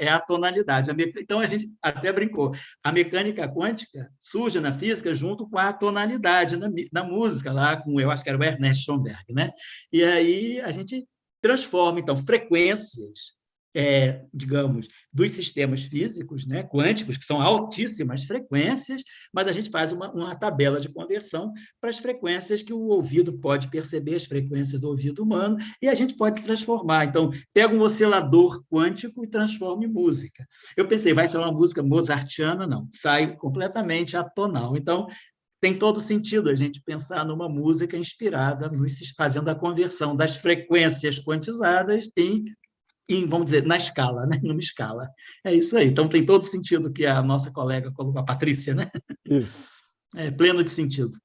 S2: a tonalidade. Então, a gente até brincou. A mecânica quântica surge na física junto com a tonalidade na música, lá com, eu acho que era o Ernest Schoenberg, né? E aí a gente transforma, então, frequências, digamos, dos sistemas físicos, né, quânticos, que são altíssimas frequências, mas a gente faz uma tabela de conversão para as frequências que o ouvido pode perceber, as frequências do ouvido humano, e a gente pode transformar. Então, pega um oscilador quântico e transforma em música. Eu pensei, vai ser uma música mozartiana? Não, sai completamente atonal. Então, tem todo sentido a gente pensar numa música inspirada, fazendo a conversão das frequências quantizadas vamos dizer, na escala, né? Numa escala. É isso aí. Então, tem todo sentido que a nossa colega colocou, a Patrícia, né?
S1: Isso.
S2: Pleno de sentido.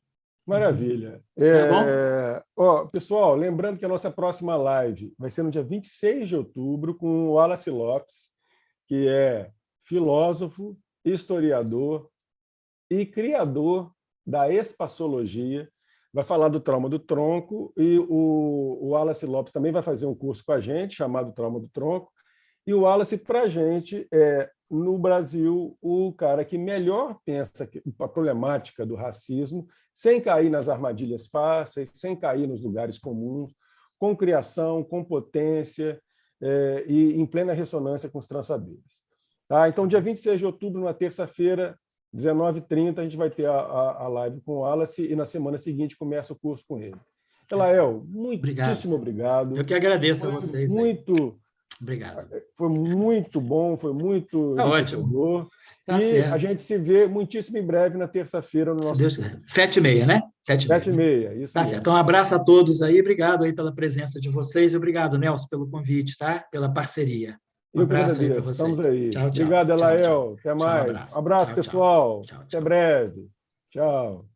S1: Maravilha.
S2: Tá bom?
S1: Pessoal, lembrando que a nossa próxima live vai ser no dia 26 de outubro com o Wallace Lopes, que é filósofo, historiador e criador da espaçologia, vai falar do trauma do tronco, e o Wallace Lopes também vai fazer um curso com a gente, chamado Trauma do Tronco, e o Wallace, para a gente, no Brasil, o cara que melhor pensa a problemática do racismo, sem cair nas armadilhas fáceis, sem cair nos lugares comuns, com criação, com potência, e em plena ressonância com os transaberes. Tá? Então, dia 26 de outubro, na terça-feira, 19h30, a gente vai ter a live com o Wallace e na semana seguinte começa o curso com ele. Elael, muitíssimo obrigado.
S2: Eu que agradeço a vocês.
S1: Obrigado.
S2: Obrigado.
S1: Foi muito bom, foi muito enriquecedor.
S2: Tá
S1: e
S2: certo.
S1: a gente se vê muitíssimo em breve na terça-feira no
S2: Se
S1: nosso
S2: Deus quiser. 7h30, né? 7h30.
S1: 7h30, isso
S2: Tá
S1: mesmo.
S2: certo. Então, um abraço a todos aí. Obrigado aí pela presença de vocês. E obrigado, Nelson, pelo convite, tá? Pela parceria. Um
S1: Eu que
S2: abraço aí para
S1: agradeço.
S2: vocês.
S1: Estamos aí.
S2: Tchau, tchau.
S1: Obrigado,
S2: Tchau, tchau.
S1: Elael. Até
S2: Tchau,
S1: mais. Um
S2: abraço.
S1: abraço,
S2: Tchau, tchau.
S1: pessoal.
S2: Tchau,
S1: Até
S2: tchau.
S1: breve. Tchau.